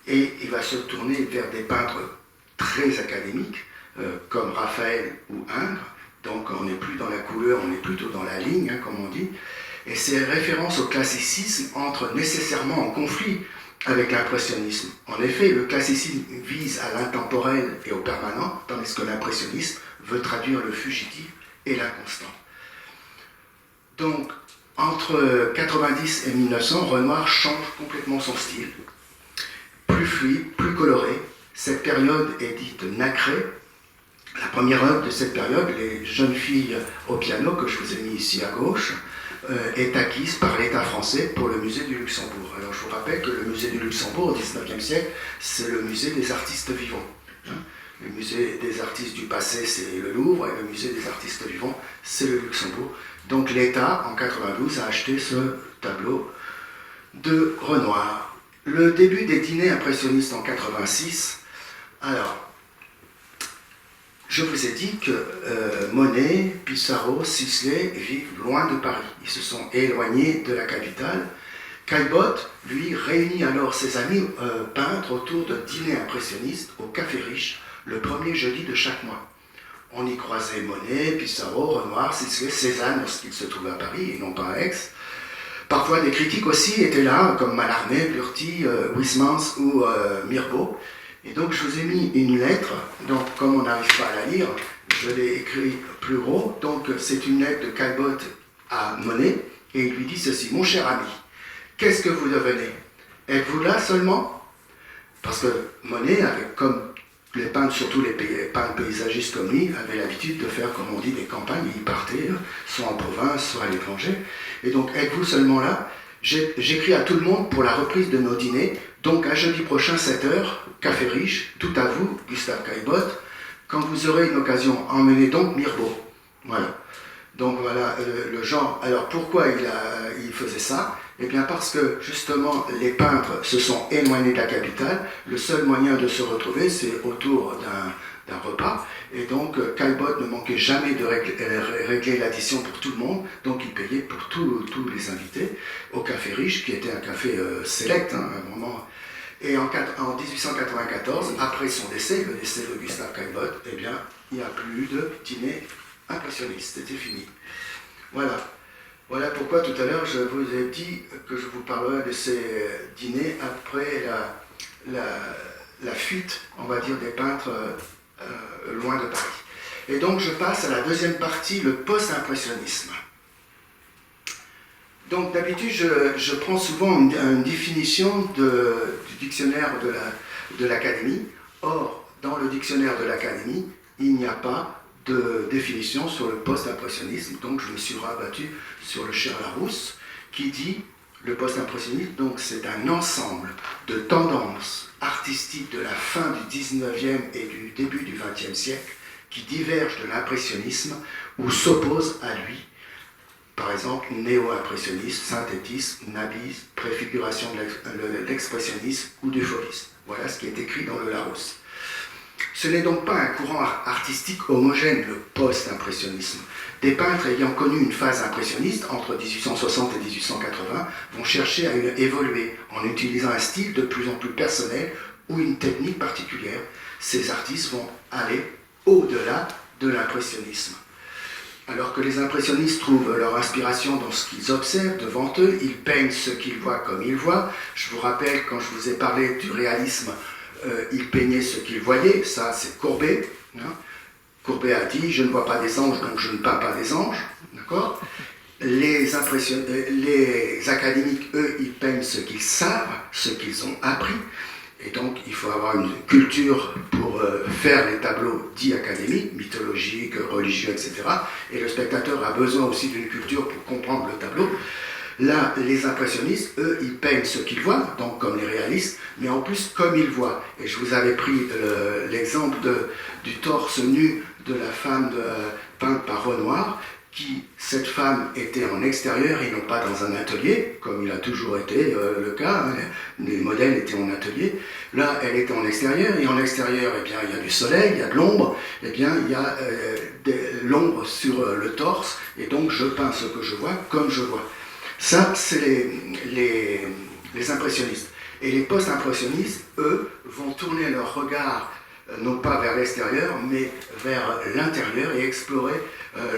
et il va se tourner vers des peintres très académiques, comme Raphaël ou Ingres. Donc on n'est plus dans la couleur, on est plutôt dans la ligne, hein, comme on dit. Et ces références au classicisme entrent nécessairement en conflit avec l'impressionnisme. En effet, le classicisme vise à l'intemporel et au permanent, tandis que l'impressionnisme veut traduire le fugitif et l'inconstant. Donc, entre 90 et 1900, Renoir change complètement son style. Plus fluide, plus coloré. Cette période est dite nacrée. La première œuvre de cette période, Les jeunes filles au piano, que je vous ai mis ici à gauche, est acquise par l'État français pour le musée du Luxembourg. Alors je vous rappelle que le musée du Luxembourg au XIXe siècle, c'est le musée des artistes vivants. Le musée des artistes du passé, c'est le Louvre, et le musée des artistes vivants, c'est le Luxembourg. Donc l'État, en 92, a acheté ce tableau de Renoir. Le début des dîners impressionnistes en 86, alors, je vous ai dit que Monet, Pissarro, Sisley vivent loin de Paris. Ils se sont éloignés de la capitale. Caillebotte, lui, réunit alors ses amis peintres autour de dîners impressionnistes au Café Riche, le premier jeudi de chaque mois. On y croisait Monet, Pissarro, Renoir, Sisley, Cézanne, lorsqu'ils se trouvaient à Paris et non pas à Aix. Parfois, des critiques aussi étaient là, comme Mallarmé, Burti, Huysmans ou Mirbeau. Et donc, je vous ai mis une lettre, donc comme on n'arrive pas à la lire, je l'ai écrit plus gros, donc c'est une lettre de Caillebotte à Monet, et il lui dit ceci: mon cher ami, qu'est-ce que vous devenez? Êtes-vous là seulement? Parce que Monet, comme les peintres, surtout les peintres paysagistes comme lui, avaient l'habitude de faire, comme on dit, des campagnes. Ils partaient, soit en province, soit à l'étranger. Et donc, êtes-vous seulement là? J'écris à tout le monde pour la reprise de nos dîners. Donc, à jeudi prochain, 7h, Café Riche, tout à vous, Gustave Caillebotte. Quand vous aurez une occasion, emmenez donc Mirbeau. Voilà. Donc, voilà le genre. Alors, pourquoi il faisait ça? Eh bien parce que justement les peintres se sont éloignés de la capitale, le seul moyen de se retrouver c'est autour d'un repas, et donc Caillebotte ne manquait jamais de régler l'addition pour tout le monde, donc il payait pour tous les invités au Café Riche, qui était un café select, vraiment. Et en 1894, après son décès, le décès de Gustave Caillebotte, eh bien il n'y a plus eu de dîner impressionniste, c'était fini. Voilà. Voilà pourquoi tout à l'heure je vous ai dit que je vous parlerai de ces dîners après la fuite, on va dire, des peintres loin de Paris. Et donc je passe à la deuxième partie, le post-impressionnisme. Donc d'habitude je prends souvent une définition du dictionnaire de l'Académie. Or, dans le dictionnaire de l'Académie, il n'y a pas de définition sur le post-impressionnisme, donc je me suis rabattu sur le cher Larousse, qui dit le post-impressionnisme, donc c'est un ensemble de tendances artistiques de la fin du 19e et du début du 20e siècle qui divergent de l'impressionnisme ou s'opposent à lui. Par exemple, néo-impressionnisme, synthétisme, nabisme, préfiguration de l'expressionnisme ou du fauvisme. Voilà ce qui est écrit dans le Larousse. Ce n'est donc pas un courant artistique homogène, le post-impressionnisme. Des peintres ayant connu une phase impressionniste entre 1860 et 1880 vont chercher à évoluer en utilisant un style de plus en plus personnel ou une technique particulière. Ces artistes vont aller au-delà de l'impressionnisme. Alors que les impressionnistes trouvent leur inspiration dans ce qu'ils observent devant eux, ils peignent ce qu'ils voient comme ils voient. Je vous rappelle, quand je vous ai parlé du réalisme, il peignait ce qu'il voyait, ça c'est Courbet. Courbet a dit « je ne vois pas des anges, donc je ne peins pas des anges ». D'accord ? Les académiques, eux, ils peignent ce qu'ils savent, ce qu'ils ont appris. Et donc, il faut avoir une culture pour faire les tableaux dits académiques, mythologiques, religieux, etc. Et le spectateur a besoin aussi d'une culture pour comprendre le tableau. Là, les impressionnistes, eux, ils peignent ce qu'ils voient, donc comme les réalistes, mais en plus comme ils voient. Et je vous avais pris l'exemple du torse nu de la femme peinte par Renoir, cette femme était en extérieur et non pas dans un atelier, comme il a toujours été le cas, les modèles étaient en atelier. Là, elle était en extérieur, et en extérieur, eh bien, il y a du soleil, il y a de l'ombre, eh bien, il y a l'ombre sur le torse, et donc je peins ce que je vois comme je vois. Ça, c'est les impressionnistes. Et les post-impressionnistes, eux, vont tourner leur regard non pas vers l'extérieur, mais vers l'intérieur et explorer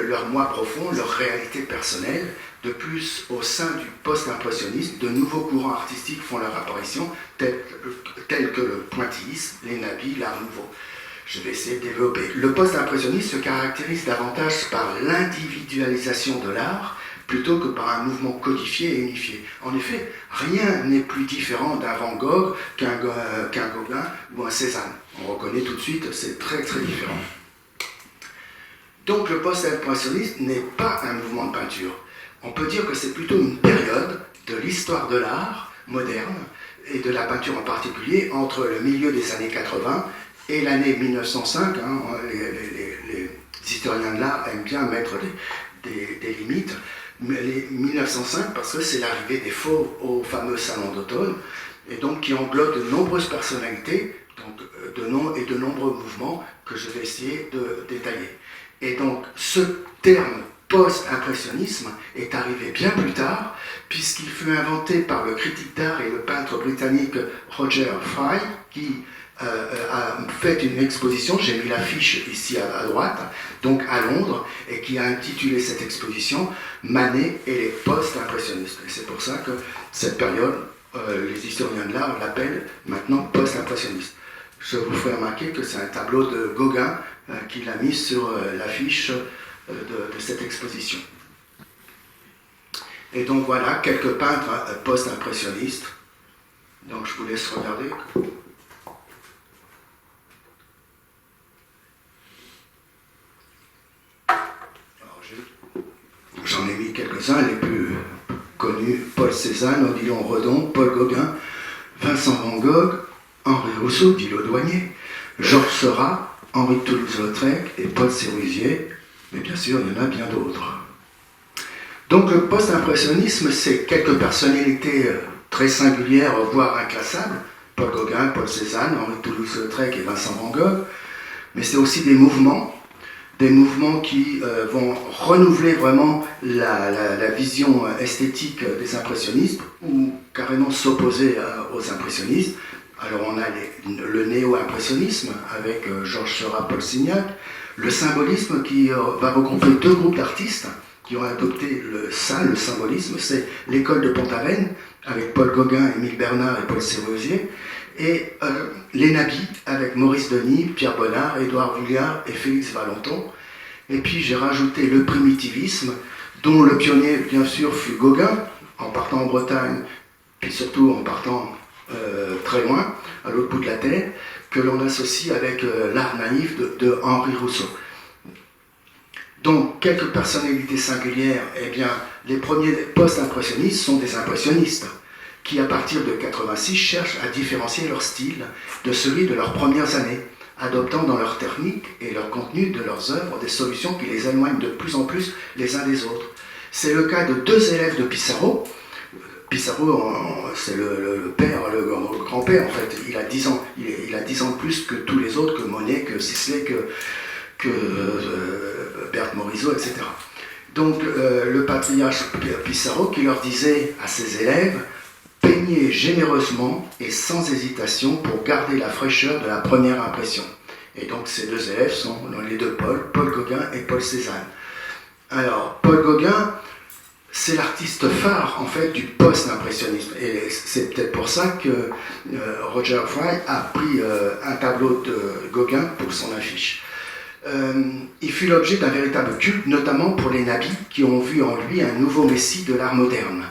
leur moi profond, leur réalité personnelle. De plus, au sein du post-impressionnisme, de nouveaux courants artistiques font leur apparition, tels que le pointillisme, les nabis, l'art nouveau. Je vais essayer de développer. Le post-impressionnisme se caractérise davantage par l'individualisation de l'art, plutôt que par un mouvement codifié et unifié. En effet, rien n'est plus différent d'un Van Gogh qu'un Gauguin ou un Cézanne. On reconnaît tout de suite, c'est très très différent. Donc le post-impressionnisme n'est pas un mouvement de peinture. On peut dire que c'est plutôt une période de l'histoire de l'art moderne, et de la peinture en particulier, entre le milieu des années 80 et l'année 1905. Les historiens de l'art aiment bien mettre des limites. Mais les 1905 parce que c'est l'arrivée des faux au fameux salon d'automne, et donc qui englobe de nombreuses personnalités, donc de nombreux mouvements que je vais essayer de détailler. Et donc ce terme post-impressionnisme est arrivé bien plus tard, puisqu'il fut inventé par le critique d'art et le peintre britannique Roger Fry, qui a fait une exposition, j'ai mis l'affiche ici à droite, donc à Londres, et qui a intitulé cette exposition « Manet et les post-impressionnistes ». Et c'est pour ça que cette période, les historiens de l'art l'appellent maintenant post-impressionniste. je vous ferai remarquer que c'est un tableau de Gauguin qu'il a mis sur l'affiche de cette exposition. Et donc voilà, quelques peintres post-impressionnistes. Donc je vous laisse regarder. J'en ai mis quelques-uns, les plus connus: Paul Cézanne, Odilon Redon, Paul Gauguin, Vincent Van Gogh, Henri Rousseau, Guy Laudouanier, Georges Seurat, Henri de Toulouse-Lautrec et Paul Sérusier, mais bien sûr, il y en a bien d'autres. Donc le post-impressionnisme, c'est quelques personnalités très singulières, voire inclassables: Paul Gauguin, Paul Cézanne, Henri de Toulouse-Lautrec et Vincent Van Gogh, mais c'est aussi des mouvements qui vont renouveler vraiment la vision esthétique des impressionnistes, ou carrément s'opposer aux impressionnistes. Alors on a le néo-impressionnisme avec Georges Seurat, Paul Signac, le symbolisme qui va regrouper deux groupes d'artistes qui ont adopté le symbolisme, c'est l'école de Pont-Aven avec Paul Gauguin, Émile Bernard et Paul Sérusier, et les Nabis avec Maurice Denis, Pierre Bonnard, Édouard Vuillard et Félix Valenton. Et puis j'ai rajouté le primitivisme, dont le pionnier bien sûr fut Gauguin, en partant en Bretagne, puis surtout en partant très loin, à l'autre bout de la terre, que l'on associe avec l'art naïf de Henri Rousseau. Donc, quelques personnalités singulières, eh bien, les premiers post-impressionnistes sont des impressionnistes, qui à partir de 86 cherchent à différencier leur style de celui de leurs premières années, adoptant dans leur technique et leur contenu de leurs œuvres des solutions qui les éloignent de plus en plus les uns des autres. C'est le cas de deux élèves de Pissarro. Pissarro, c'est le père, le grand-père en fait. Il a 10 ans. Il a 10 ans de plus que tous les autres, que Monet, que Sisley, que Berthe Morisot, etc. Donc le patriarche Pissarro qui leur disait à ses élèves: peignez généreusement et sans hésitation pour garder la fraîcheur de la première impression. Et donc ces deux élèves sont les deux Paul Gauguin et Paul Cézanne. Alors Paul Gauguin, c'est l'artiste phare en fait du post-impressionnisme, et c'est peut-être pour ça que Roger Fry a pris un tableau de Gauguin pour son affiche. Il fut l'objet d'un véritable culte, notamment pour les Nabis qui ont vu en lui un nouveau messie de l'art moderne.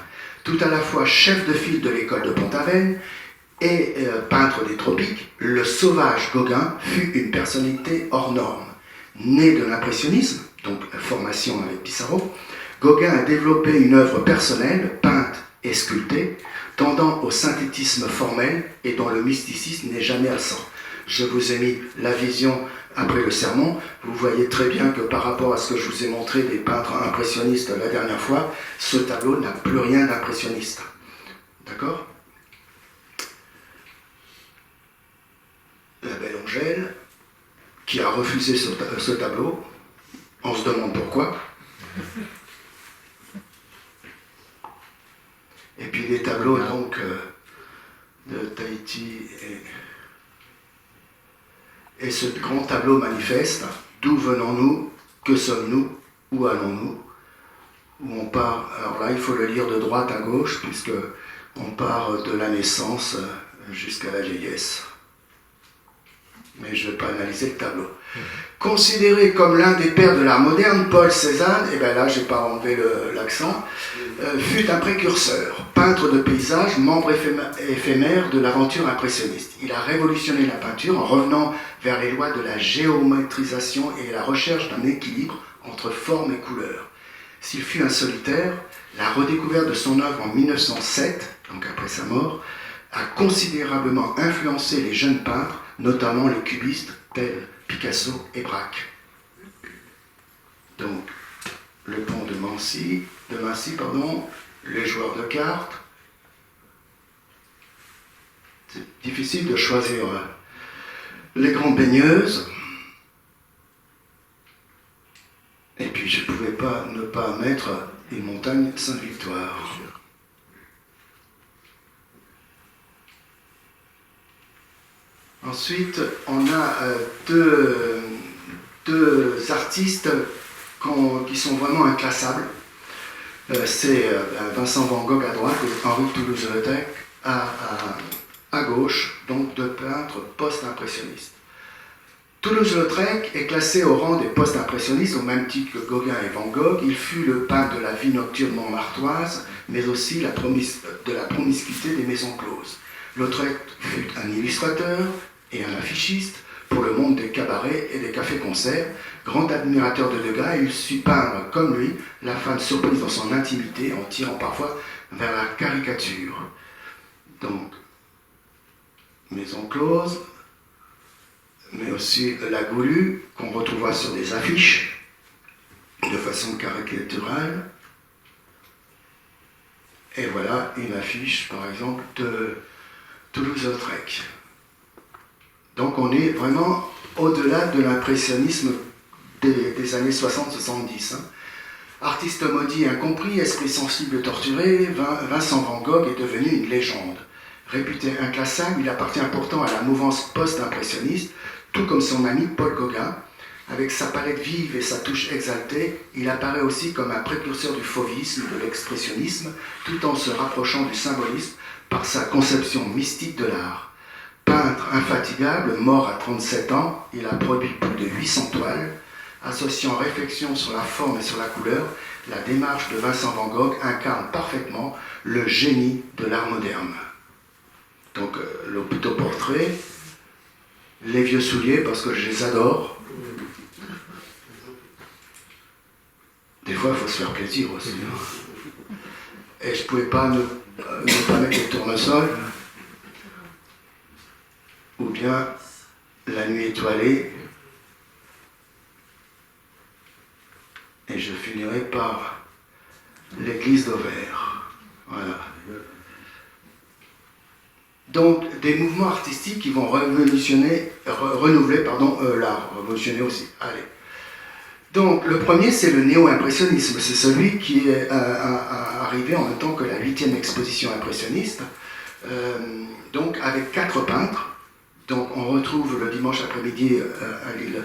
Tout à la fois chef de file de l'école de Pont-Aven et peintre des tropiques, le sauvage Gauguin fut une personnalité hors norme. Né de l'impressionnisme, donc formation avec Pissarro, Gauguin a développé une œuvre personnelle, peinte et sculptée, tendant au synthétisme formel et dont le mysticisme n'est jamais absent. Je vous ai mis la vision après le sermon. Vous voyez très bien que par rapport à ce que je vous ai montré des peintres impressionnistes la dernière fois, ce tableau n'a plus rien d'impressionniste. D'accord ? La belle Angèle, qui a refusé ce tableau, on se demande pourquoi. Et puis les tableaux donc de Tahiti et ce grand tableau manifeste: d'où venons-nous, que sommes-nous, où allons-nous, où on part. Alors là, il faut le lire de droite à gauche, puisque on part de la naissance jusqu'à la vieillesse. Mais je ne vais pas analyser le tableau. Considéré comme l'un des pères de l'art moderne, Paul Cézanne, et bien là, je n'ai pas enlevé l'accent, fut un précurseur, peintre de paysages, membre éphémère de l'aventure impressionniste. Il a révolutionné la peinture en revenant vers les lois de la géométrisation et la recherche d'un équilibre entre forme et couleur. S'il fut un solitaire, la redécouverte de son œuvre en 1907, donc après sa mort, a considérablement influencé les jeunes peintres, notamment les cubistes tels Picasso et Braque. Donc, le pont de Vinci, les joueurs de cartes. C'est difficile de choisir les grandes baigneuses. Et puis, je ne pouvais pas ne pas mettre les montagnes Sainte-Victoire. Ensuite, on a deux artistes qui sont vraiment inclassables. C'est Vincent Van Gogh à droite et Henri de Toulouse-Lautrec à gauche, donc de peintre post-impressionniste. Toulouse-Lautrec est classé au rang des post-impressionnistes, au même titre que Gauguin et Van Gogh. Il fut le peintre de la vie nocturne montmartroise, mais aussi de la promiscuité des maisons closes. Lautrec fut un illustrateur et un affichiste pour le monde des cabarets et des cafés-concerts. Grand admirateur de Degas, il sut peindre, comme lui, la femme surprise dans son intimité, en tirant parfois vers la caricature. Donc, maison close, mais aussi la Goulue, qu'on retrouvera sur des affiches, de façon caricaturale. Et voilà une affiche, par exemple, de Toulouse-Lautrec. Donc on est vraiment au-delà de l'impressionnisme des années 60-70. Hein. Artiste maudit et incompris, esprit sensible torturé, Vincent Van Gogh est devenu une légende. Réputé inclassable, il appartient pourtant à la mouvance post-impressionniste, tout comme son ami Paul Gauguin. Avec sa palette vive et sa touche exaltée, il apparaît aussi comme un précurseur du fauvisme, de l'expressionnisme, tout en se rapprochant du symbolisme par sa conception mystique de l'art. Peintre infatigable, mort à 37 ans, il a produit plus de 800 toiles. Associant réflexion sur la forme et sur la couleur, la démarche de Vincent Van Gogh incarne parfaitement le génie de l'art moderne. Donc l'autoportrait, les vieux souliers, parce que je les adore. Des fois, il faut se faire plaisir aussi. Hein. Et je ne pouvais pas ne pas mettre le tournesol, ou bien la nuit étoilée. Et je finirai par l'église d'Auvers. Voilà. Donc, des mouvements artistiques qui vont renouveler l'art, révolutionner aussi. Allez. Donc, le premier, c'est le néo-impressionnisme. C'est celui qui est arrivé en même temps que la 8e exposition impressionniste, donc avec 4 peintres. Donc, on retrouve le dimanche après-midi à l'île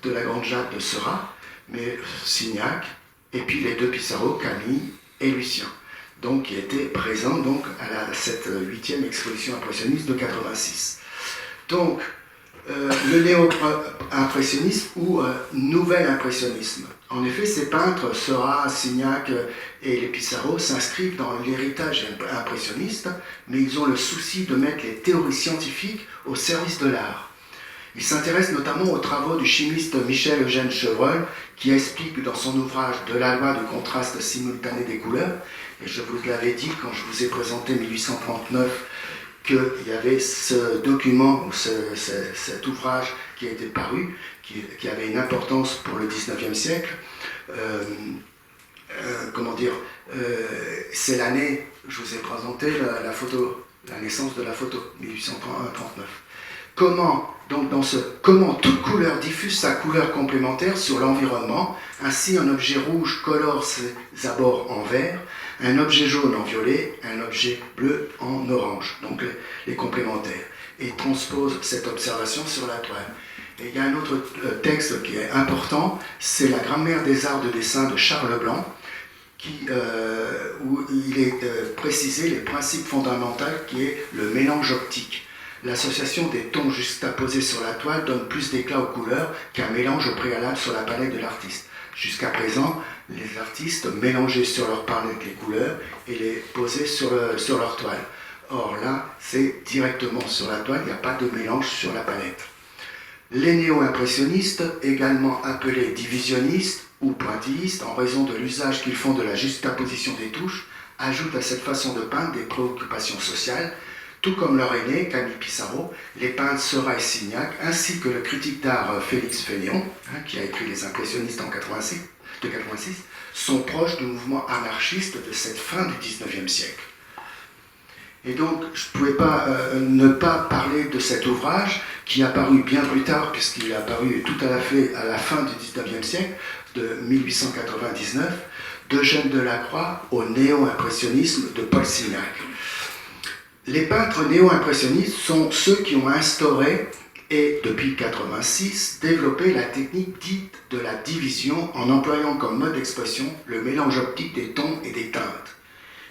de la Grande Jatte de Seurat, mais Signac, et puis les 2 Pissarro, Camille et Lucien, donc qui étaient présents donc, à cette 8e exposition impressionniste de 86. Donc, le néo-impressionnisme ou nouvel impressionnisme. En effet, ces peintres, Seurat, Signac et les Pissarro, s'inscrivent dans l'héritage impressionniste, mais ils ont le souci de mettre les théories scientifiques au service de l'art. Ils s'intéressent notamment aux travaux du chimiste Michel-Eugène Chevreul, qui explique dans son ouvrage « De la loi du contraste simultané des couleurs », et je vous l'avais dit quand je vous ai présenté 1839, qu'il y avait ce document, cet ouvrage qui a été paru, qui avait une importance pour le 19e siècle. C'est l'année, je vous ai présenté la photo, la naissance de la photo, 1839. Comment toute couleur diffuse sa couleur complémentaire sur l'environnement. Ainsi, un objet rouge colore ses abords en vert, un objet jaune en violet, un objet bleu en orange, donc les complémentaires, et transpose cette observation sur la toile. Et il y a un autre texte qui est important, c'est la grammaire des arts de dessin de Charles Leblanc, où il est précisé les principes fondamentaux qui est le mélange optique. L'association des tons juxtaposés sur la toile donne plus d'éclat aux couleurs qu'un mélange au préalable sur la palette de l'artiste. Jusqu'à présent, les artistes mélangeaient sur leur palette les couleurs et les posaient sur leur toile. Or là, c'est directement sur la toile, il n'y a pas de mélange sur la palette. Les néo-impressionnistes, également appelés divisionnistes ou pointillistes, en raison de l'usage qu'ils font de la juxtaposition des touches, ajoutent à cette façon de peindre des préoccupations sociales. Tout comme leur aîné, Camille Pissarro, les peintres Seurat et Signac, ainsi que le critique d'art Félix Fénéon, qui a écrit Les Impressionnistes en 86, sont proches du mouvement anarchiste de cette fin du XIXe siècle. Et donc, je ne pouvais pas ne pas parler de cet ouvrage qui est apparu bien plus tard, puisqu'il est apparu tout à la fin du XIXe siècle, de 1899, d'Eugène Delacroix au néo-impressionnisme de Paul Signac. Les peintres néo-impressionnistes sont ceux qui ont instauré et, depuis 1986, développé la technique dite de la division en employant comme mode d'expression le mélange optique des tons et des teintes.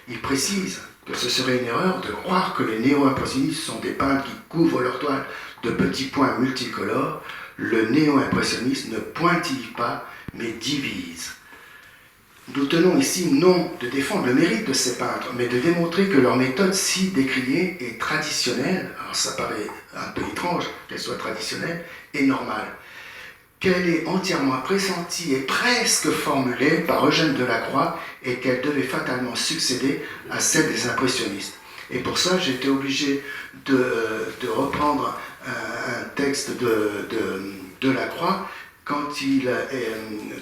Ils précisent que ce serait une erreur de croire que les néo-impressionnistes sont des peintres qui couvrent leur toile de petits points multicolores. Le néo-impressionniste ne pointille pas, mais divise. Nous tenons ici non de défendre le mérite de ces peintres, mais de démontrer que leur méthode si décriée est traditionnelle, alors ça paraît un peu étrange qu'elle soit traditionnelle, et normale, qu'elle est entièrement pressentie et presque formulée par Eugène Delacroix et qu'elle devait fatalement succéder à celle des impressionnistes. Et pour ça, j'étais obligé de reprendre un texte de Delacroix quand il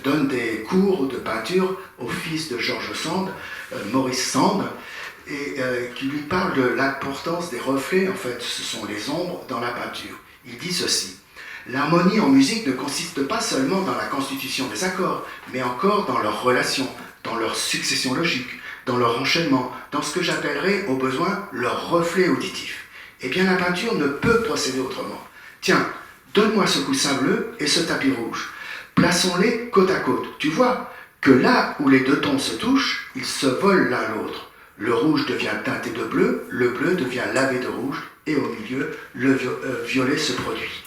donne des cours de peinture au fils de Georges Sand, Maurice Sand, et qui lui parle de l'importance des reflets, en fait, ce sont les ombres dans la peinture. Il dit ceci: l'harmonie en musique ne consiste pas seulement dans la constitution des accords, mais encore dans leurs relations, dans leur succession logique, dans leur enchaînement, dans ce que j'appellerais au besoin leur reflet auditif. Eh bien, la peinture ne peut procéder autrement. Tiens, donne-moi ce coussin bleu et ce tapis rouge. Plaçons-les côte à côte. Tu vois que là où les deux tons se touchent, ils se volent l'un l'autre. Le rouge devient teinté de bleu, le bleu devient lavé de rouge, et au milieu, le violet se produit.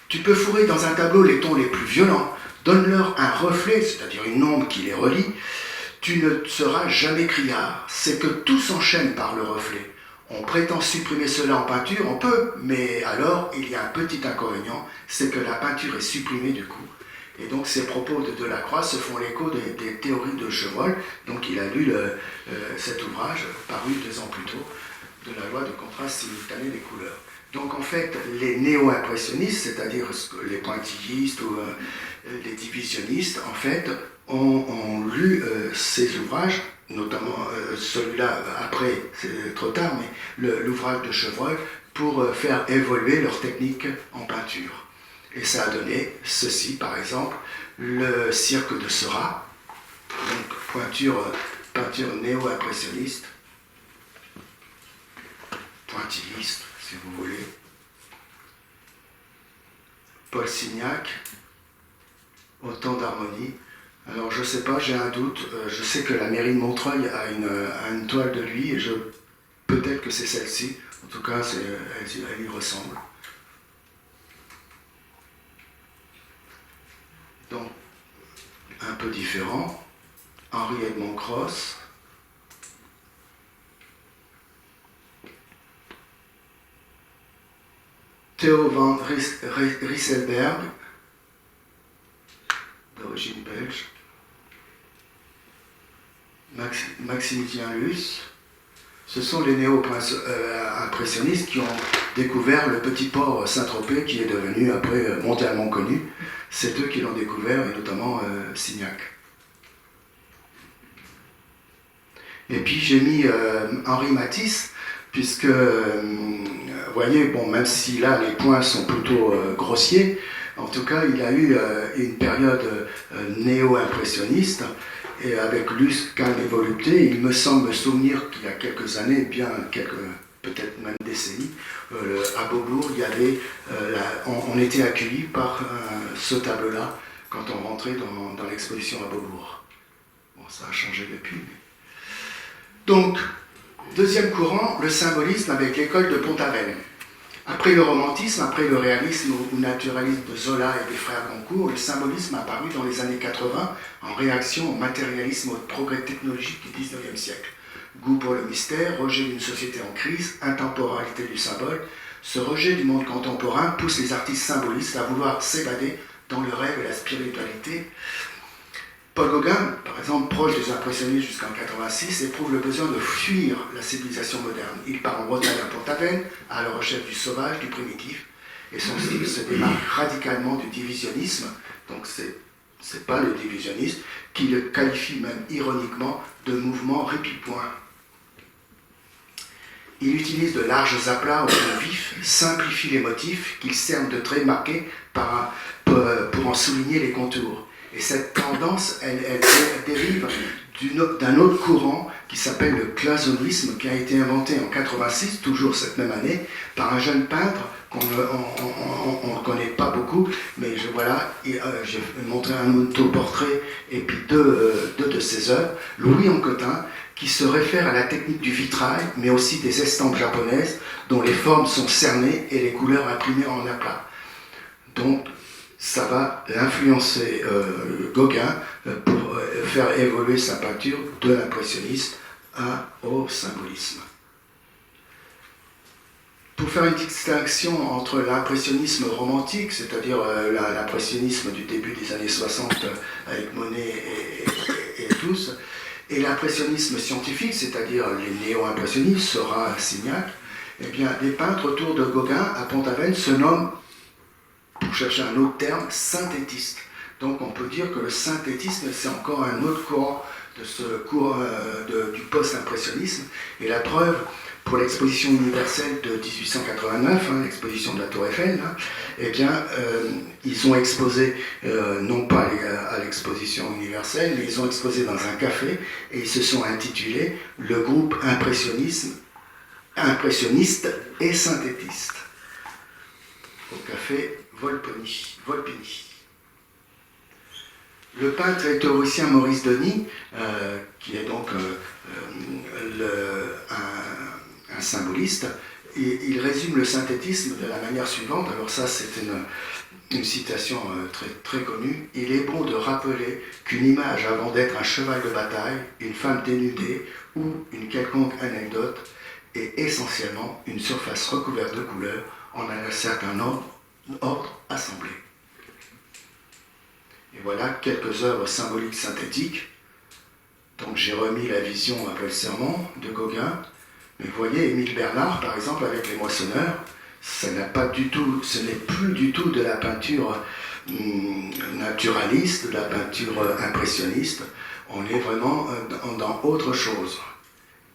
Tu peux fourrer dans un tableau les tons les plus violents, donne-leur un reflet, c'est-à-dire une ombre qui les relie. Tu ne seras jamais criard, c'est que tout s'enchaîne par le reflet. On prétend supprimer cela en peinture, on peut, mais alors il y a un petit inconvénient, c'est que la peinture est supprimée du coup. Et donc ces propos de Delacroix se font l'écho des théories de Chevreul. Donc il a lu cet ouvrage, paru 2 ans plus tôt, de la loi de contraste simultané des couleurs. Donc en fait, les néo-impressionnistes, c'est-à-dire les pointillistes ou les divisionnistes, en fait, ont lu ces ouvrages, notamment celui-là après, c'est trop tard, mais l'ouvrage de Chevreul, pour faire évoluer leur technique en peinture. Et ça a donné ceci, par exemple, le cirque de Seurat, donc peinture néo-impressionniste, pointilliste, si vous voulez. Paul Signac, Autant d'harmonie. Alors je ne sais pas, j'ai un doute, je sais que la mairie de Montreuil a une toile de lui, et peut-être que c'est celle-ci, en tout cas elle y ressemble. Donc, un peu différent, Henri Edmond Cross, Theo van Rysselberghe, d'origine belge, Maximilien Luce. Ce sont les néo-impressionnistes qui ont découvert le petit port Saint-Tropez qui est devenu après mondialement connu. C'est eux qui l'ont découvert, et notamment Signac. Et puis j'ai mis Henri Matisse, puisque, vous voyez, bon, même si là les points sont plutôt grossiers, en tout cas il a eu une période néo-impressionniste, et avec Luce, calme et volupté. Il me semble me souvenir qu'il y a quelques années, peut-être même décennies, à Beaubourg, il y avait, on était accueillis par ce tableau-là quand on rentrait dans l'exposition à Beaubourg. Bon, ça a changé depuis. Donc, deuxième courant, le symbolisme avec l'école de Pont-Aven. Après le romantisme, après le réalisme ou naturalisme de Zola et des frères Goncourt, le symbolisme a apparu dans les années 80 en réaction au matérialisme et au progrès technologique du XIXe siècle. Goût pour le mystère, rejet d'une société en crise, intemporalité du symbole, ce rejet du monde contemporain pousse les artistes symbolistes à vouloir s'évader dans le rêve et la spiritualité. Paul Gauguin, par exemple, proche des impressionnistes jusqu'en 86, éprouve le besoin de fuir la civilisation moderne. Il part en Bretagne à Pont-Aven, à la recherche du sauvage, du primitif, et son style se démarque radicalement du divisionnisme, donc c'est pas le divisionnisme, qui le qualifie même ironiquement de mouvement répit-point. Il utilise de larges aplats au ton vif, simplifie les motifs qu'il cerne de traits marqués pour en souligner les contours. Et cette tendance, elle dérive d'un autre courant qui s'appelle le cloisonnisme, qui a été inventé en 86, toujours cette même année, par un jeune peintre qu'on ne connaît pas beaucoup, mais j'ai montré un autoportrait et puis deux de ses œuvres, Louis Anquetin, qui se réfère à la technique du vitrail, mais aussi des estampes japonaises dont les formes sont cernées et les couleurs imprimées en aplat. Donc, ça va influencer Gauguin pour faire évoluer sa peinture de l'impressionnisme au symbolisme. Pour faire une distinction entre l'impressionnisme romantique, c'est-à-dire l'impressionnisme du début des années 60 avec Monet et tous, et l'impressionnisme scientifique, c'est-à-dire les néo-impressionnistes, Seurat, Signac, eh bien, les peintres autour de Gauguin à Pont-Aven se nomment, pour chercher un autre terme, synthétistes. Donc on peut dire que le synthétisme, c'est encore un autre courant de ce courant du post-impressionnisme, et la preuve, pour l'exposition universelle de 1889, l'exposition de la Tour Eiffel, eh bien, ils ont exposé, non pas à l'exposition universelle, mais ils ont exposé dans un café et ils se sont intitulés le groupe impressionniste et synthétiste, au café Volpini. Le peintre et théoricien Maurice Denis, qui est donc un symboliste, il résume le synthétisme de la manière suivante. Alors ça, c'est une citation très, très connue. « Il est bon de rappeler qu'une image, avant d'être un cheval de bataille, une femme dénudée ou une quelconque anecdote, est essentiellement une surface recouverte de couleurs en un certain ordre assemblé. » Et voilà quelques œuvres symboliques synthétiques. Donc j'ai remis la vision à Paul Serment de Gauguin. Mais vous voyez, Émile Bernard, par exemple, avec Les Moissonneurs, ce n'est plus du tout de la peinture naturaliste, de la peinture impressionniste. On est vraiment dans autre chose.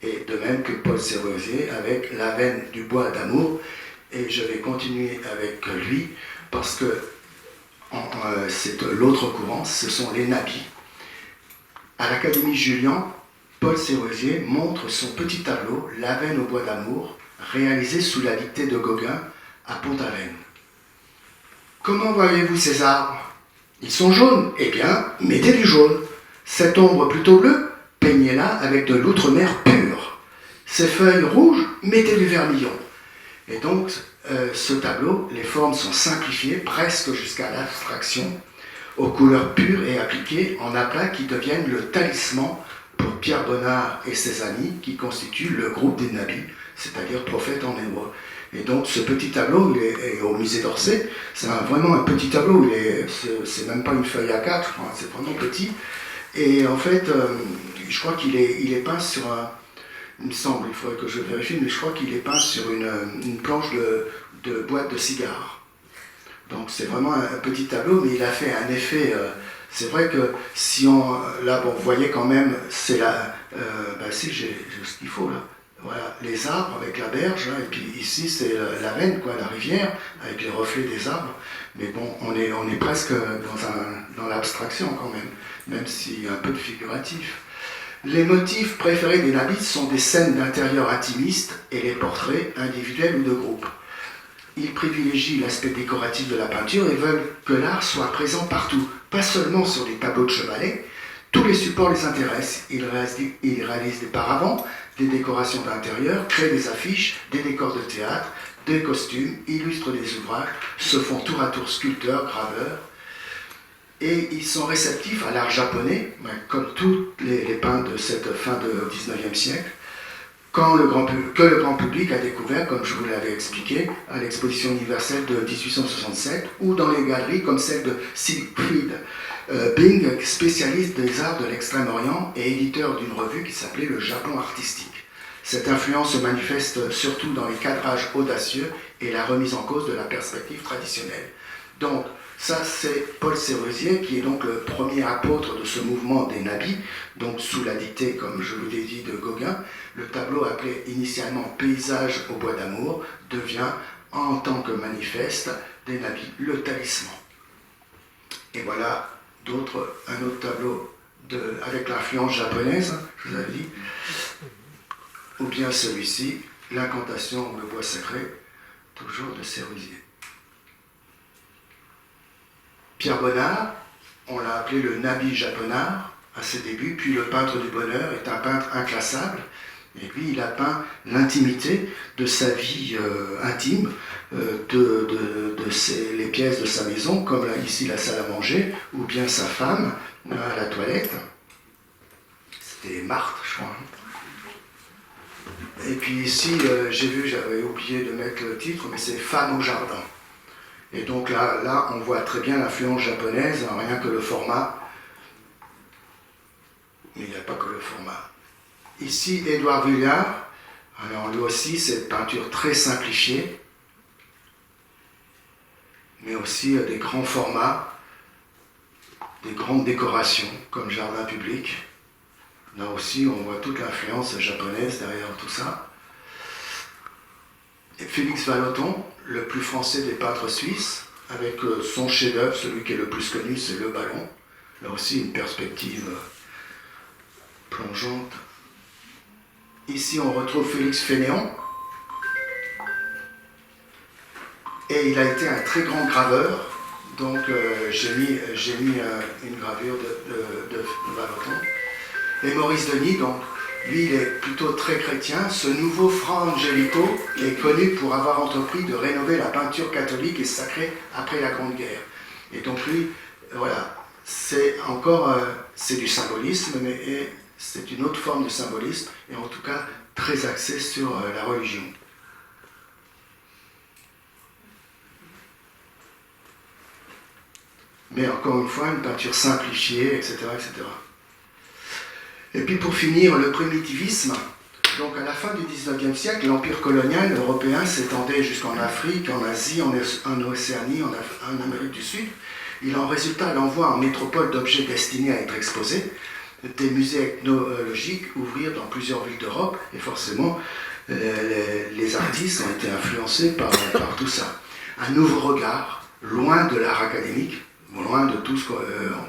Et de même que Paul Sérusier avec La veine du bois d'amour. Et je vais continuer avec lui, parce que c'est l'autre courant, ce sont les nabis. À l'Académie Julian, Paul Sérusier montre son petit tableau « La veine au bois d'amour » réalisé sous la dictée de Gauguin à Pont-Aven. Comment voyez-vous ces arbres? Ils sont jaunes. Eh bien, mettez du jaune. Cette ombre plutôt bleue, peignez-la avec de l'outre-mer pure. Ces feuilles rouges, mettez du vermillon. Et donc, ce tableau, les formes sont simplifiées presque jusqu'à l'abstraction, aux couleurs pures et appliquées en aplats qui deviennent le talisman pour Pierre Bonnard et ses amis qui constituent le groupe des nabis, c'est-à-dire prophètes en hébreu. Et donc ce petit tableau, il est au musée d'Orsay, c'est vraiment un petit tableau, c'est même pas une feuille A4, c'est vraiment petit. Et en fait, je crois qu'il est peint sur un... Il me semble, il faudrait que je vérifie, mais je crois qu'il est peint sur une planche de boîte de cigares. Donc c'est vraiment un petit tableau, mais il a fait un effet... c'est vrai que si on... Là, bon, vous voyez quand même, c'est la... si, j'ai ce qu'il faut là. Voilà, les arbres avec la berge, et puis ici c'est la veine, quoi, la rivière, avec les reflets des arbres. Mais bon, on est presque dans l'abstraction quand même s'il y a un peu de figuratif. Les motifs préférés des nabis sont des scènes d'intérieur intimistes et les portraits individuels ou de groupe. Ils privilégient l'aspect décoratif de la peinture et veulent que l'art soit présent partout, pas seulement sur des tableaux de chevalet. Tous les supports les intéressent. Ils réalisent des paravents, des décorations d'intérieur, créent des affiches, des décors de théâtre, des costumes, illustrent des ouvrages, se font tour à tour sculpteurs, graveurs. Et ils sont réceptifs à l'art japonais, comme tous les peintres de cette fin du XIXe siècle, que le grand public a découvert, comme je vous l'avais expliqué, à l'exposition universelle de 1867, ou dans les galeries comme celle de Siegfried Bing, spécialiste des arts de l'Extrême-Orient et éditeur d'une revue qui s'appelait Le Japon artistique. Cette influence se manifeste surtout dans les cadrages audacieux et la remise en cause de la perspective traditionnelle. Donc, ça, c'est Paul Sérusier, qui est donc le premier apôtre de ce mouvement des nabis, donc sous la dictée, comme je vous l'ai dit, de Gauguin. Le tableau, appelé initialement « Paysage au bois d'amour », devient, en tant que manifeste des nabis, le talisman. Et voilà un autre tableau avec l'influence japonaise, je vous avais dit, ou bien celui-ci, « L'incantation ou le bois sacré », toujours de Sérusier. Pierre Bonnard, on l'a appelé le Nabi japonard, à ses débuts, puis le peintre du bonheur est un peintre inclassable. Et lui, il a peint l'intimité de sa vie intime, les pièces de sa maison, comme là, ici la salle à manger, ou bien sa femme à la toilette. C'était Marthe, je crois. Et puis ici, j'ai vu, j'avais oublié de mettre le titre, mais c'est Femme au jardin. Et donc là, on voit très bien l'influence japonaise, hein, rien que le format. Mais il n'y a pas que le format. Ici, Édouard Vuillard. Alors lui aussi, c'est une peinture très simplifiée, mais aussi des grands formats, des grandes décorations, comme jardin public. Là aussi, on voit toute l'influence japonaise derrière tout ça. Et Félix Vallotton, le plus français des peintres suisses, avec son chef-d'œuvre, celui qui est le plus connu, c'est Le Ballon. Là aussi, une perspective plongeante. Ici, on retrouve Félix Fénéon. Et il a été un très grand graveur. Donc, j'ai mis une gravure de Vallotton. Et Maurice Denis, donc, lui, il est plutôt très chrétien. Ce nouveau Fra Angelico est connu pour avoir entrepris de rénover la peinture catholique et sacrée après la Grande Guerre. Et donc, lui, voilà, c'est encore, c'est du symbolisme, mais c'est une autre forme de symbolisme, et en tout cas très axé sur la religion. Mais encore une fois, une peinture simplifiée, etc., etc. Et puis pour finir, le primitivisme. Donc à la fin du XIXe siècle, l'empire colonial européen s'étendait jusqu'en Afrique, en Asie, en Océanie, en Amérique du Sud. Il en résulta l'envoi en métropole d'objets destinés à être exposés. Des musées ethnologiques ouvrirent dans plusieurs villes d'Europe, et forcément, les artistes ont été influencés par tout ça. Un nouveau regard, loin de l'art académique, loin de tout ce qu'on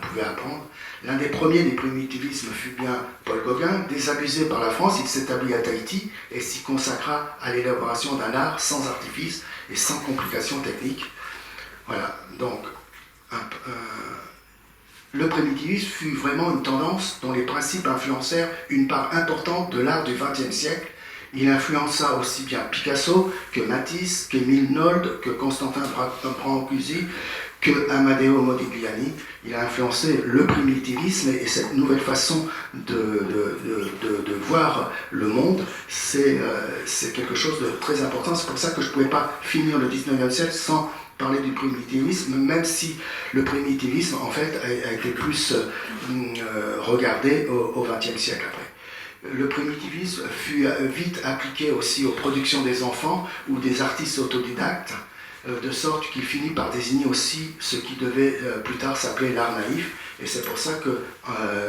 pouvait apprendre. L'un des premiers des primitivismes fut bien Paul Gauguin. Désabusé par la France, il s'établit à Tahiti et s'y consacra à l'élaboration d'un art sans artifice et sans complications techniques. Voilà, donc le primitivisme fut vraiment une tendance dont les principes influencèrent une part importante de l'art du XXe siècle. Il influença aussi bien Picasso que Matisse, qu'Émile Nolde, que Constantin Brancusi, que Amadeo Modigliani. Il a influencé le primitivisme et cette nouvelle façon de voir le monde. C'est quelque chose de très important. C'est pour ça que je ne pouvais pas finir le 19e siècle sans parler du primitivisme, même si le primitivisme, en fait, a été plus regardé au XXe siècle après. Le primitivisme fut vite appliqué aussi aux productions des enfants ou des artistes autodidactes, de sorte qu'il finit par désigner aussi ce qui devait plus tard s'appeler l'art naïf. Et c'est pour ça que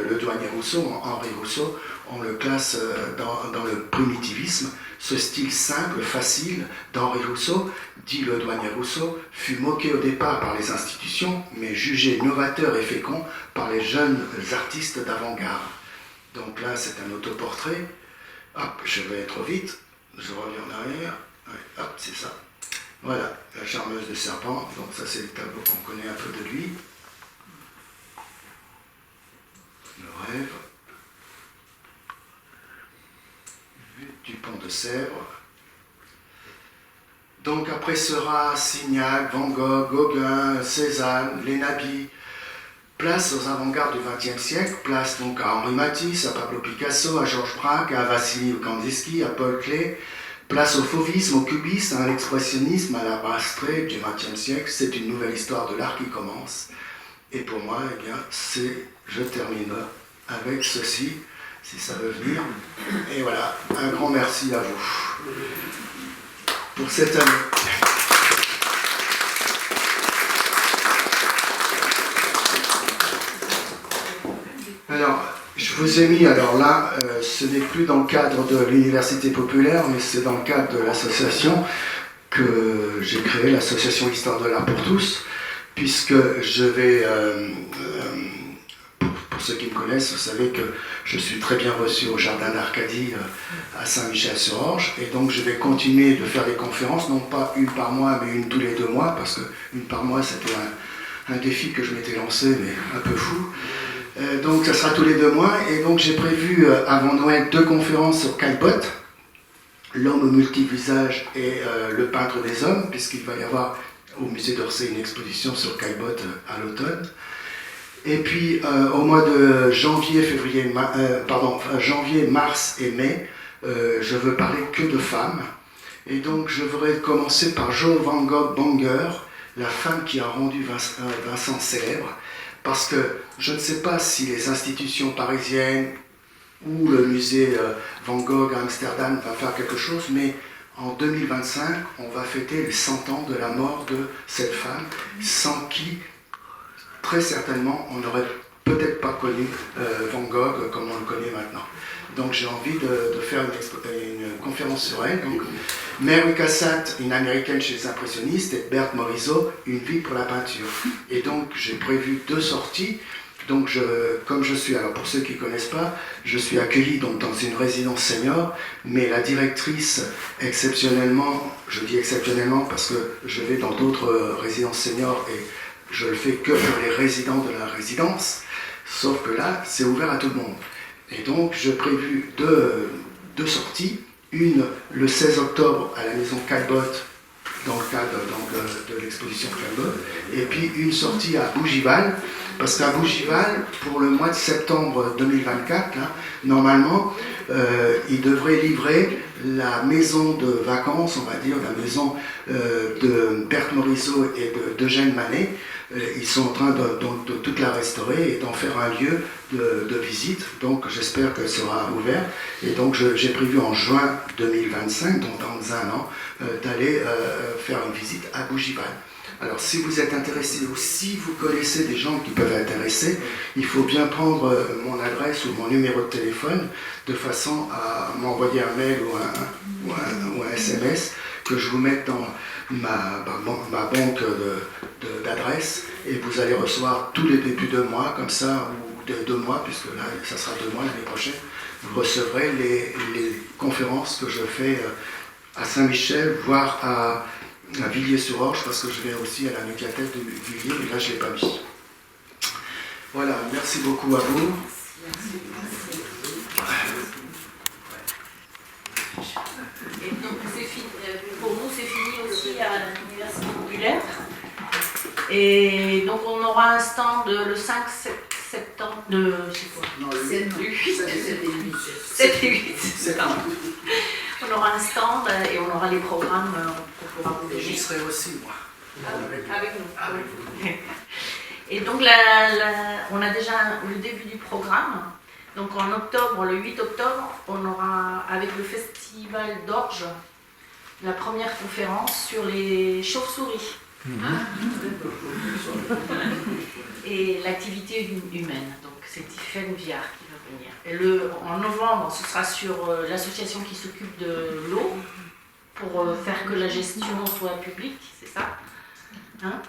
le douanier Rousseau, Henri Rousseau, on le classe dans le primitivisme. Ce style simple, facile d'Henri Rousseau, dit le douanier Rousseau, fut moqué au départ par les institutions, mais jugé novateur et fécond par les jeunes artistes d'avant-garde. Donc là, c'est un autoportrait. Hop, je vais trop vite, je reviens en arrière. Ouais, hop, c'est ça. Voilà, la charmeuse de serpent. Donc ça, c'est le tableau qu'on connaît un peu de lui. Le rêve. Du pont de Sèvres. Donc après sera Signac, Van Gogh, Gauguin, Cézanne, Lénabi. Place aux avant-gardes du XXe siècle, place donc à Henri Matisse, à Pablo Picasso, à Georges Braque, à Vassili Kandinsky, à Paul Klee. Place au fauvisme, au cubisme, à l'expressionnisme, à l'art abstrait du XXe siècle. C'est une nouvelle histoire de l'art qui commence. Et pour moi, eh bien, je termine avec ceci, si ça veut venir. Et voilà, un grand merci à vous pour cette année. Alors, je vous ai mis, alors là, ce n'est plus dans le cadre de l'Université populaire, mais c'est dans le cadre de l'association que j'ai créée, l'association Histoire de l'art pour tous, puisque je vais, pour ceux qui me connaissent, vous savez que je suis très bien reçu au Jardin d'Arcadie à Saint-Michel-sur-Orge, et donc je vais continuer de faire des conférences, non pas une par mois, mais une tous les 2 mois, parce qu'une par mois, c'était un défi que je m'étais lancé, mais un peu fou. Donc ça sera tous les 2 mois. Et donc j'ai prévu avant Noël 2 conférences sur Caillebotte, l'homme au multivisage et le peintre des hommes, puisqu'il va y avoir au musée d'Orsay une exposition sur Caillebotte à l'automne. Et puis au mois de janvier, mars et mai, je veux parler que de femmes. Et donc je voudrais commencer par Jo van Gogh Banger, la femme qui a rendu Vincent célèbre, parce que je ne sais pas si les institutions parisiennes ou le musée Van Gogh à Amsterdam va faire quelque chose, mais en 2025, on va fêter les 100 ans de la mort de cette femme, sans qui, très certainement, on n'aurait peut-être pas connu Van Gogh comme on le connaît maintenant. Donc j'ai envie de faire une conférence sur elle. Donc, Mary Cassatt, une américaine chez les impressionnistes, et Berthe Morisot, une vie pour la peinture. Et donc j'ai prévu 2 sorties. Donc comme je suis, alors pour ceux qui ne connaissent pas, je suis accueilli donc, dans une résidence senior, mais la directrice, exceptionnellement, je dis exceptionnellement parce que je vais dans d'autres résidences seniors et je le fais que pour les résidents de la résidence, sauf que là, c'est ouvert à tout le monde. Et donc, j'ai prévu 2 sorties. Une, le 16 octobre, à la maison Caillebotte, dans le cadre de l'exposition Caillebotte. Et puis, une sortie à Bougival, parce qu'à Bougival, pour le mois de septembre 2024, là, normalement, ils devraient livrer la maison de vacances, on va dire, la maison de Berthe Morisot et d'Eugène Manet. Ils sont en train de toute la restaurer et d'en faire un lieu de visite. Donc j'espère qu'elle sera ouverte. Et donc j'ai prévu en juin 2025, donc dans 1 an, d'aller faire une visite à Bougival. Alors si vous êtes intéressé ou si vous connaissez des gens qui peuvent être intéressés, il faut bien prendre mon adresse ou mon numéro de téléphone de façon à m'envoyer un mail ou un SMS que je vous mette dans ma banque d'adresses et vous allez recevoir tous les débuts de mois comme ça, ou de 2 mois, puisque là ça sera 2 mois l'année prochaine, vous recevrez les conférences que je fais à Saint-Michel, voire à Villiers-sur-Orge, parce que je vais aussi à la médiathèque de Villiers, mais là je ne l'ai pas mis. Voilà, merci beaucoup à vous. Et donc pour nous c'est fini aussi à l'Université populaire. Et donc on aura un stand le 5 septembre de... je sais pas. Non, le 7 et 8. 7 et 8 septembre. On aura un stand et on aura les programmes qu'on pourra vous donner. J'y serai aussi, moi. Avec nous. Avec vous. Et donc on a déjà le début du programme. Donc en octobre, le 8 octobre, on aura avec le Festival d'Orge la première conférence sur les chauves-souris. Et l'activité humaine. Donc c'est Tiffaine Viard qui va venir. Et en novembre, ce sera sur l'association qui s'occupe de l'eau pour faire que la gestion soit publique, c'est ça, hein?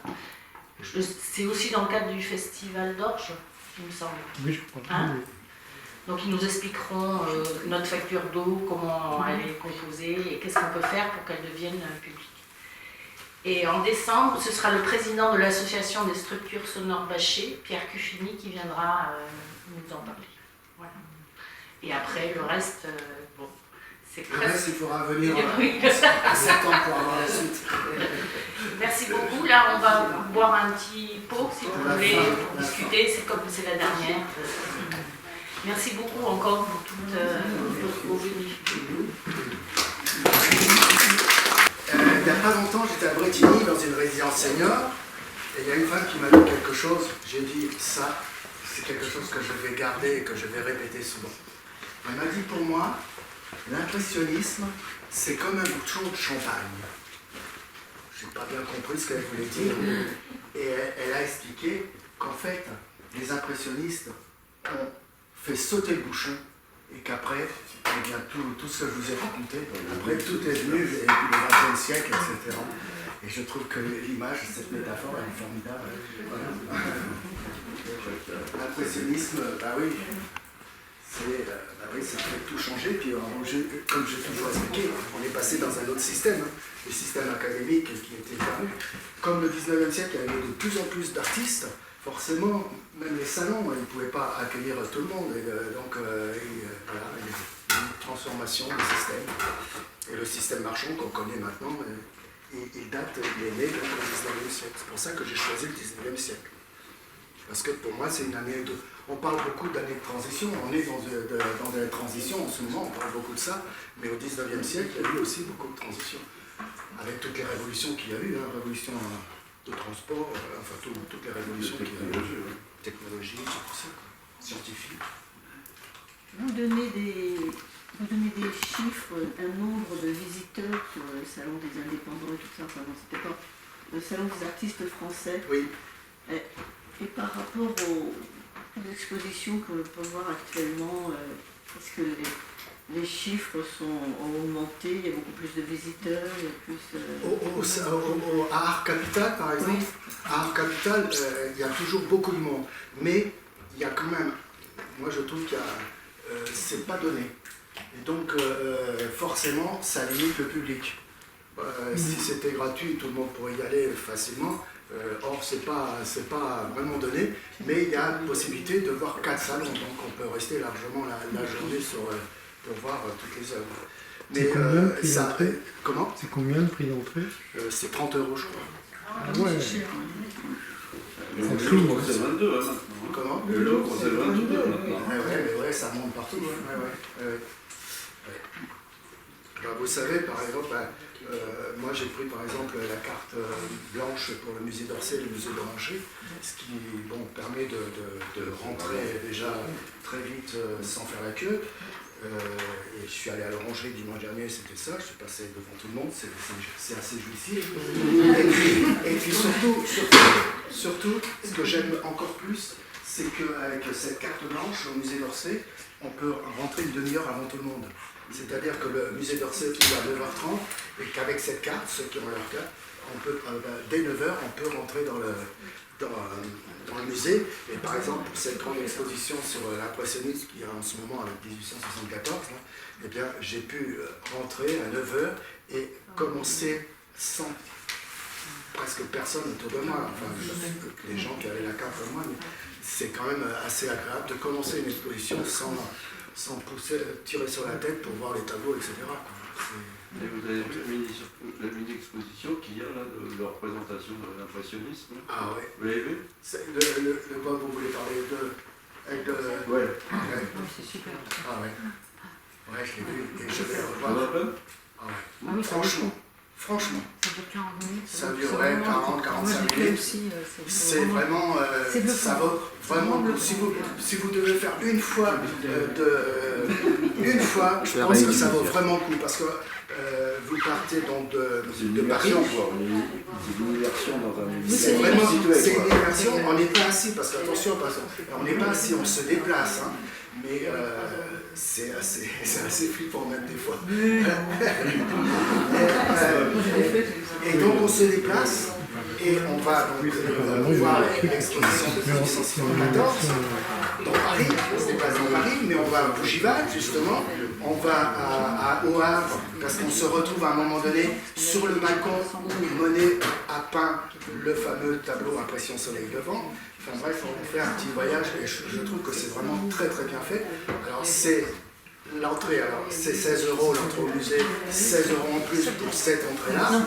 C'est aussi dans le cadre du Festival d'Orge, il me semble. Oui, je crois. Hein? Donc ils nous expliqueront notre facture d'eau, comment elle est composée et qu'est-ce qu'on peut faire pour qu'elle devienne publique. Et en décembre, ce sera le président de l'association des structures sonores bâchées, Pierre Cuffini, qui viendra nous en parler. Voilà. Et après, le reste, bon, c'est presque... Le reste, il faudra venir Oui. à septembre pour avoir la suite. Merci beaucoup. Là, on va boire un petit pot, si vous voulez, pour discuter. C'est comme c'est la dernière. Merci beaucoup encore pour toutes vos venues. Il n'y a pas longtemps, j'étais à Bretigny dans une résidence senior et il y a une femme qui m'a dit quelque chose. J'ai dit ça, c'est quelque chose que je vais garder et que je vais répéter souvent. Elle m'a dit pour moi, l'impressionnisme, c'est comme un bouchon de champagne. Je n'ai pas bien compris ce qu'elle voulait dire. Et elle a expliqué qu'en fait, les impressionnistes ont fait sauter le bouchon et qu'après, eh bien, tout ce que je vous ai raconté, après tout est venu, et puis le XXe siècle, etc. Et je trouve que l'image, cette métaphore, elle est formidable. Voilà. L'impressionnisme, bah oui, ça fait tout changer. Puis, comme j'ai toujours expliqué, on est passé dans un autre système, le système académique qui était perdu. Comme le 19e siècle, il y avait de plus en plus d'artistes, forcément, même les salons, ils ne pouvaient pas accueillir tout le monde. Et, donc, voilà, il y a une transformation du système. Et le système marchand qu'on connaît maintenant, il date, il est né donc, au 19e siècle. C'est pour ça que j'ai choisi le 19e siècle. Parce que pour moi, c'est une année de... On parle beaucoup d'années de transition, on est dans des transitions en ce moment, on parle beaucoup de ça, mais au 19e siècle, il y a eu aussi beaucoup de transitions. Avec toutes les révolutions qu'il y a eu, hein, révolution de transport, enfin toutes les révolutions qu'il y a eu, technologie, tout ça, scientifique. Vous donnez des chiffres, un nombre de visiteurs sur le salon des indépendants et tout ça, enfin, c'était pas le salon des artistes français. Oui. Et par rapport aux expositions que l'on peut voir actuellement, est-ce que les chiffres ont augmenté, il y a beaucoup plus de visiteurs, il y a plus... À Art Capital, par exemple, oui. À Art Capital, il y a toujours beaucoup de monde, mais il y a quand même, moi je trouve qu'il y a, c'est pas donné. Et donc, forcément, ça limite le public. Si c'était gratuit, tout le monde pourrait y aller facilement. Or, c'est pas vraiment donné, mais il y a possibilité de voir 4 salons, donc on peut rester largement la journée pour voir toutes les œuvres. Mais comment? C'est combien le prix d'entrée? C'est 30 €, je crois. Ah ouais. Le Louvre, c'est 22 maintenant. Comment? Le Louvre, c'est 22 maintenant. Ouais, ça monte partout. Ouais. Ben, vous savez, par exemple, moi j'ai pris par exemple la carte blanche pour le musée d'Orsay et le musée d'Oranger, ce qui permet de rentrer déjà très vite sans faire la queue. Et je suis allé à l'Orangerie dimanche dernier, c'était ça, je suis passé devant tout le monde, c'est assez jouissif. Et puis surtout, ce que j'aime encore plus, c'est qu'avec cette carte blanche au musée d'Orsay, on peut rentrer une demi-heure avant tout le monde. C'est-à-dire que le musée d'Orsay ouvre à 9h30 et qu'avec cette carte, ceux qui ont leur carte, dès 9h, on peut rentrer dans le musée. Et par exemple, pour cette grande exposition sur l'impressionniste qu'il y a en ce moment avec 1874, eh bien, j'ai pu rentrer à 9h et commencer sans presque personne autour de moi. Enfin, les gens qui avaient la carte comme moi, mais c'est quand même assez agréable de commencer une exposition sans tirer sur la tête pour voir les tableaux, etc. Et vous avez vu la mini-exposition qu'il y a là de représentation de l'impressionnisme? Ah ouais. Vous l'avez vu? Le quoi vous voulez parler de... Ouais. C'est super. Ah ouais. Ouais, je l'ai vu et je vais Ça va revoir. pas? Ah ouais. Franchement. Ça dure 40 minutes. Ça durerait 40-45 minutes. C'est vraiment, ça vaut vraiment, si vous devez faire une fois, je pense que ça vaut vraiment le coup, parce que vous partez donc de Paris. C'est une immersion dans un musée. C'est vraiment, c'est une immersion, on n'est pas assis, parce qu'attention, on n'est pas assis, on se déplace, hein, mais c'est assez flippant même des fois. Et donc on se déplace et on va donc voir l'exposition de 1874 dans Paris, on se déplace dans Paris, mais on va à Bougival justement, on va au Havre parce qu'on se retrouve à un moment donné sur le balcon où Monet a peint le fameux tableau Impression Soleil Levant. Enfin bref, on fait un petit voyage et je trouve que c'est vraiment très très bien fait. Alors c'est l'entrée, alors c'est 16 € l'entrée au musée, 16 € en plus pour cette entrée-là,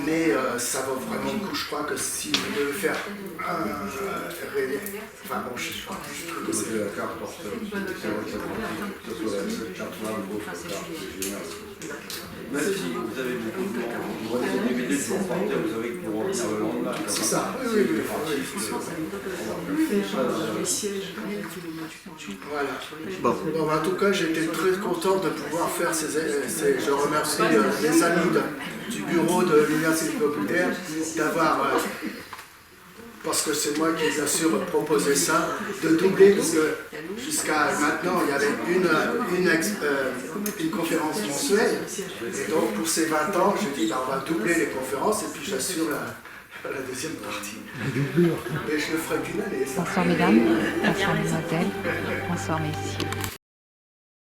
mais ça vaut vraiment le coup. Je crois que si vous devez faire enfin bon, je crois que c'est la carte porteur. Que ce soit la carte même si vous avez beaucoup de temps, vous avez 10 minutes pour partir, vous savez que pour revenir le lendemain, c'est ça. Oui. Voilà. Bon, en tout cas, j'étais très content de pouvoir faire je remercie les amis du bureau de l'Université populaire d'avoir, parce que c'est moi qui bien sûr proposé ça, de doubler, parce que jusqu'à maintenant, il y avait une conférence mensuelle, et donc pour ces 20 ans, j'ai dit, on va doubler les conférences, et puis j'assure la deuxième partie. Mais je le ferai qu'une année. Bonsoir mesdames, bonsoir mesdemoiselles, bonsoir messieurs.